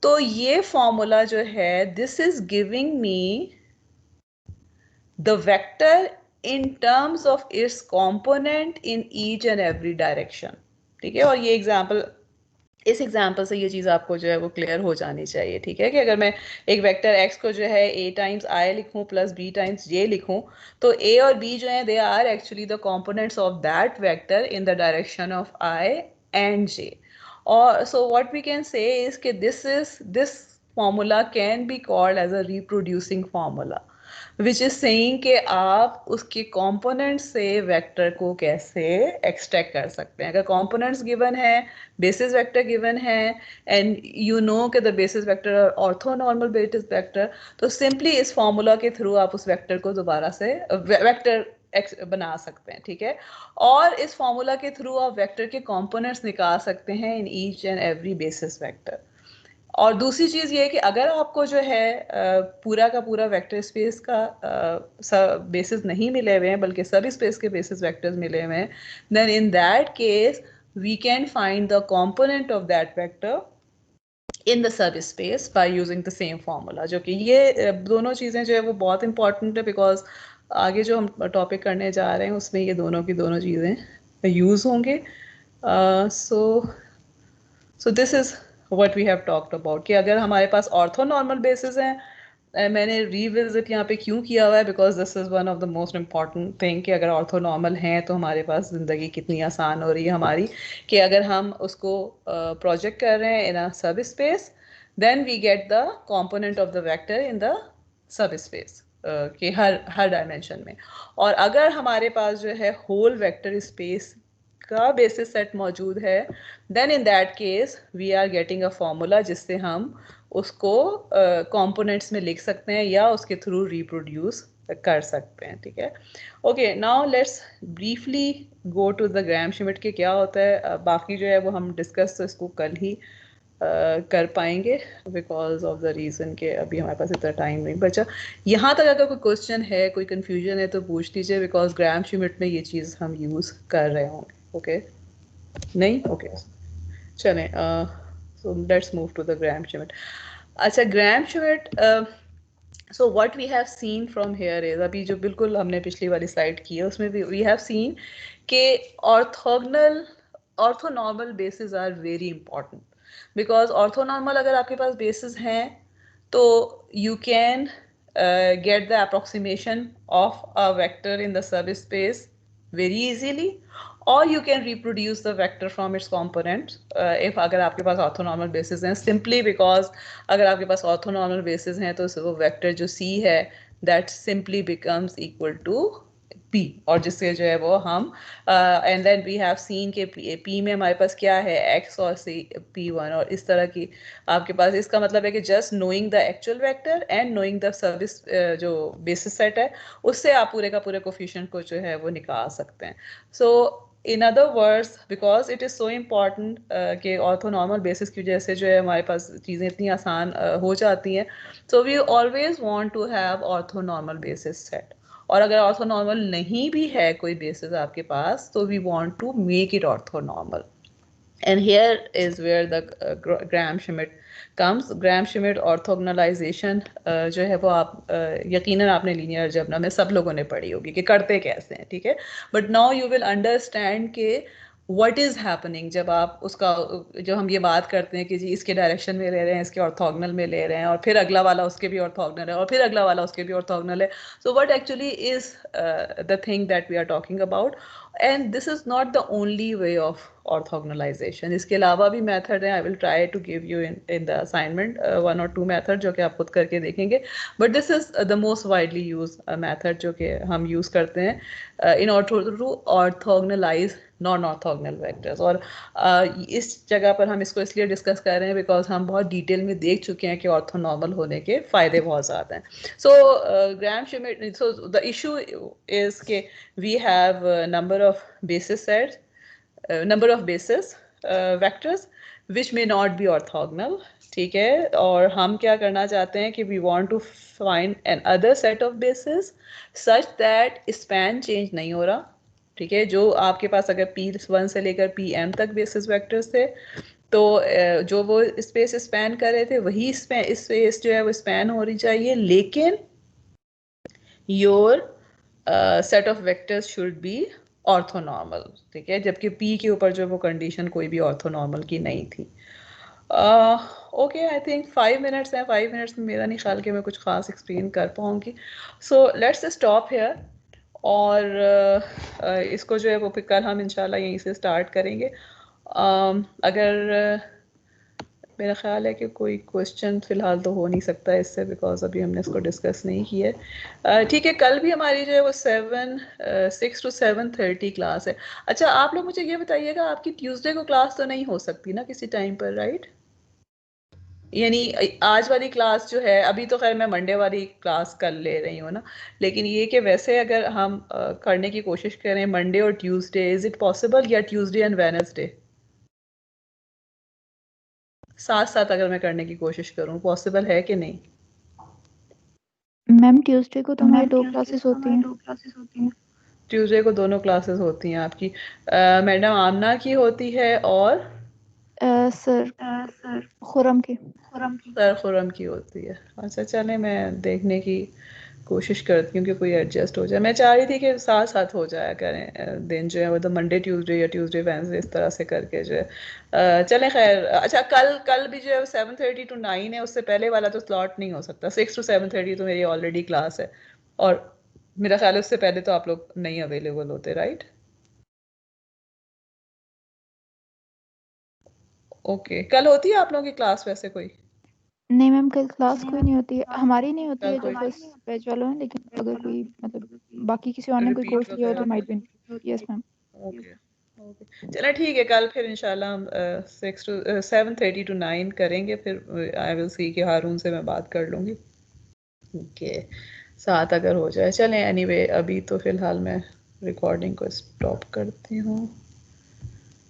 तो ये फॉर्मूला जो है this is giving me the vector in terms of its component in each and every direction. ठीक है, और ये एग्जांपल, इस एग्जांपल से ये चीज़ आपको जो है वो क्लियर हो जानी चाहिए. ठीक है, कि अगर मैं एक वेक्टर x को जो है a टाइम्स i लिखूं प्लस b टाइम्स j लिखूं, तो a और b जो है they are actually the components of that vector in the direction of i and j. और so what we can say is कि this formula can be called as a reproducing formula, which is saying कि आप उसके component से vector को कैसे extract कर सकते हैं. अगर कंपोनेंट्स गिवन है, बेसिस वेक्टर गिवन है, एंड यू नो कि द बेसिस वेक्टर और ऑर्थोनॉर्मल बेसिस वेक्टर, तो सिंपली इस फॉर्मूला के थ्रू आप उस वेक्टर को दोबारा से वेक्टर बना सकते हैं. ठीक है, और इस फॉर्मूला के थ्रू आप वेक्टर के कंपोनेंट्स निकाल सकते हैं in each and every basis vector. और दूसरी चीज़ ये है कि अगर आपको जो है पूरा का पूरा वेक्टर स्पेस का बेसिस नहीं मिले हुए हैं बल्कि सब स्पेस के बेसिस वेक्टर्स मिले हुए हैं, then in that case we can find the component of that vector in the subspace by using the same formula. जो कि ये दोनों चीज़ें जो है वो बहुत इंपॉर्टेंट है, बिकॉज आगे जो हम टॉपिक करने जा रहे हैं उसमें ये दोनों की दोनों चीज़ें यूज़ होंगे. सो this is what we have talked about कि अगर हमारे पास ऑर्थोनॉर्मल बेसिस हैं मैंने रिविजिट यहाँ पे क्यों किया हुआ है, because this is one of the most important thing कि अगर ऑर्थोनॉर्मल हैं तो हमारे पास ज़िंदगी कितनी आसान हो रही है हमारी, कि अगर हम उसको प्रोजेक्ट कर रहे हैं in a subspace, then we get the component of the vector in the subspace के हर डायमेंशन में। और अगर हमारे पास जो है होल वेक्टर स्पेस का बेसिस सेट मौजूद है, then in that case we are getting a formula जिससे हम उसको कंपोनेंट्स में लिख सकते हैं या उसके थ्रू रिप्रोड्यूस कर सकते हैं। ठीक है, okay, now let's briefly go to the Graham Schmidt के क्या होता है। बाकी जो है वो हम डिस्कस तो इसको कल ही कर पाएंगे, बिकॉज ऑफ द रीज़न के अभी हमारे पास इतना टाइम नहीं बचा। यहाँ तक अगर कोई क्वेश्चन है, कोई कन्फ्यूजन है तो पूछ लीजिए, बिकॉज ग्राहम श्मिट में ये चीज़ हम यूज़ कर रहे होंगे। ओके, नहीं, ओके, चलें, so let's move to the Graham Schmidt. अच्छा, Graham Schmidt, so what we have seen from here is, अभी जो बिल्कुल हमने पिछली वाली स्लाइड की है उसमें वी हैव सीन के orthonormal basis are very important, because orthonormal अगर आपके पास बेसिस हैं तो you can get the approximation of a vector in the subspace very easily, or you can reproduce the vector from its components if अगर आपके पास orthonormal bases हैं, simply because अगर आपके पास orthonormal bases हैं तो वो vector जो C है that simply becomes equal to P, और जिससे जो है वो हम and then we have seen के P में हमारे पास क्या है, X और C P1, और इस तरह की आपके पास, इसका मतलब है कि just knowing the actual vector and knowing the service जो बेसिस सेट है उससे आप पूरे का पूरे कोफिशिएंट को जो है वो निकाल सकते हैं। So in other words, because it is so important कि ऑर्थोनॉर्मल बेसिस की वजह से जो है हमारे पास चीज़ें इतनी आसान हो जाती हैं, so we always want to have orthonormal basis set. और अगर ऑर्थोनॉर्मल नहीं भी है कोई बेसिस आपके पास तो we want to make it orthonormal, and here is where the Graham Schmidt comes. Graham Schmidt orthogonalisation जो है वो आप यकीनन आपने लीनियर अलजेब्रा में सब लोगों ने पढ़ी होगी कि करते कैसे हैं, ठीक है, but now you will understand के व्हाट इज़ हैपनिंग जब आप उसका, जो हम ये बात करते हैं कि जी इसके डायरेक्शन में ले रहे हैं, इसके ऑर्थोगोनल में ले रहे हैं, और फिर अगला वाला उसके भी ऑर्थोगोनल है, और फिर अगला वाला उसके भी ऑर्थोगोनल है। So what actually is the thing that we are talking about, and this is not the only way of orthogonalisation. इसके अलावा भी मेथड हैं, I will try to give you in the assignment 1 और 2 method जो कि आप खुद करके देखेंगे, but this is the most widely use method जो कि हम यूज़ करते हैं in order to orthogonalise non orthogonal vectors. और इस जगह पर हम इसको इसलिए डिस्कस कर रहे हैं बिकॉज हम बहुत डिटेल में देख चुके हैं कि ऑर्थोनॉर्मल होने के फ़ायदे बहुत ज़्यादा हैं। So Graham Schmidt, so the issue is के we have number of basis sets, number of basis vectors which may not be orthogonal, ठीक है, और हम क्या करना चाहते हैं कि we want to find an other set of bases such that span change नहीं हो रहा, ठीक है, जो आपके पास अगर P1 से लेकर Pm तक बेसिस वेक्टर्स थे तो जो वो स्पेस स्पैन कर रहे थे वही स्पेस जो है वो स्पैन हो रही चाहिए, लेकिन your set of vectors should be orthonormal, ठीक है, जबकि P के ऊपर जो वो कंडीशन कोई भी ऑर्थोनॉर्मल की नहीं थी। ओके, आई थिंक 5 मिनट्स हैं, 5 मिनट्स में मेरा नहीं ख्याल कि मैं कुछ खास एक्सप्लेन कर पाऊँगी, सो लेट्स स्टॉप हेयर, और इसको जो है वो फिर कल हम इंशाल्लाह यहीं से स्टार्ट करेंगे। अगर मेरा ख्याल है कि कोई क्वेश्चन फ़िलहाल तो हो नहीं सकता इससे, बिकॉज अभी हमने इसको डिस्कस नहीं किया है, ठीक है। कल भी हमारी जो है वो 6 to 7:30 क्लास है। अच्छा, आप लोग मुझे ये बताइएगा, आपकी ट्यूसडे को क्लास तो नहीं हो सकती ना किसी टाइम पर, राइट? यानी आज वाली क्लास जो है, अभी तो खैर मैं मंडे वाली क्लास कर ले रही हूँ ना, लेकिन ये कि वैसे अगर हम करने की कोशिश करें मंडे और ट्यूसडे, इज़ इट पॉसिबल, या ट्यूसडे एंड वेडनेसडे साथ साथ अगर मैं करने की कोशिश करूं, पॉसिबल है कि नहीं? मैम ट्यूसडे को तो हमारी 2 क्लासेस होती हैं। ट्यूसडे को दोनों क्लासेस होती हैं आपकी, मैडम आमना की होती है और सर खुरम की सर खुरम की होती है। अच्छा, चलें मैं देखने की कोशिश करती हूँ कि कोई एडजस्ट हो जाए। मैं चाह रही थी कि साथ साथ हो जाया करें दिन जो है, मतलब मंडे ट्यूसडे या ट्यूसडे वेडनेसडे इस तरह से करके जो है। चलें खैर। अच्छा, कल भी जो है 7:30 to 9 है, उससे पहले वाला तो स्लॉट नहीं हो सकता। 6 to 7:30 तो मेरी ऑलरेडी क्लास है, और मेरा ख्याल है उससे पहले तो आप लोग नहीं अवेलेबल होते, राइट? ओके, कल होती है आप लोगों की क्लास वैसे कोई? नहीं मैम, कल क्लास कोई नहीं होती है, हमारी नहीं होती कल है जो कोई फर्स्ट बैच वालों हैं, लेकिन अगर कोई मतलब बाकी किसी और ने कोई रिपीट कोर्स लिया हो तो वगैरह? Might be. Yes ma'am. Okay okay, चलो ठीक है। कल फिर इंशाल्लाह हम 7:30 to 9 करेंगे। फिर आई विल सी कि हारून से मैं बात कर लूँगी। ओके, 7 अगर हो जाए। चलें, एनीवे अभी तो फ़िलहाल मैं रिकॉर्डिंग को स्टॉप करती हूँ।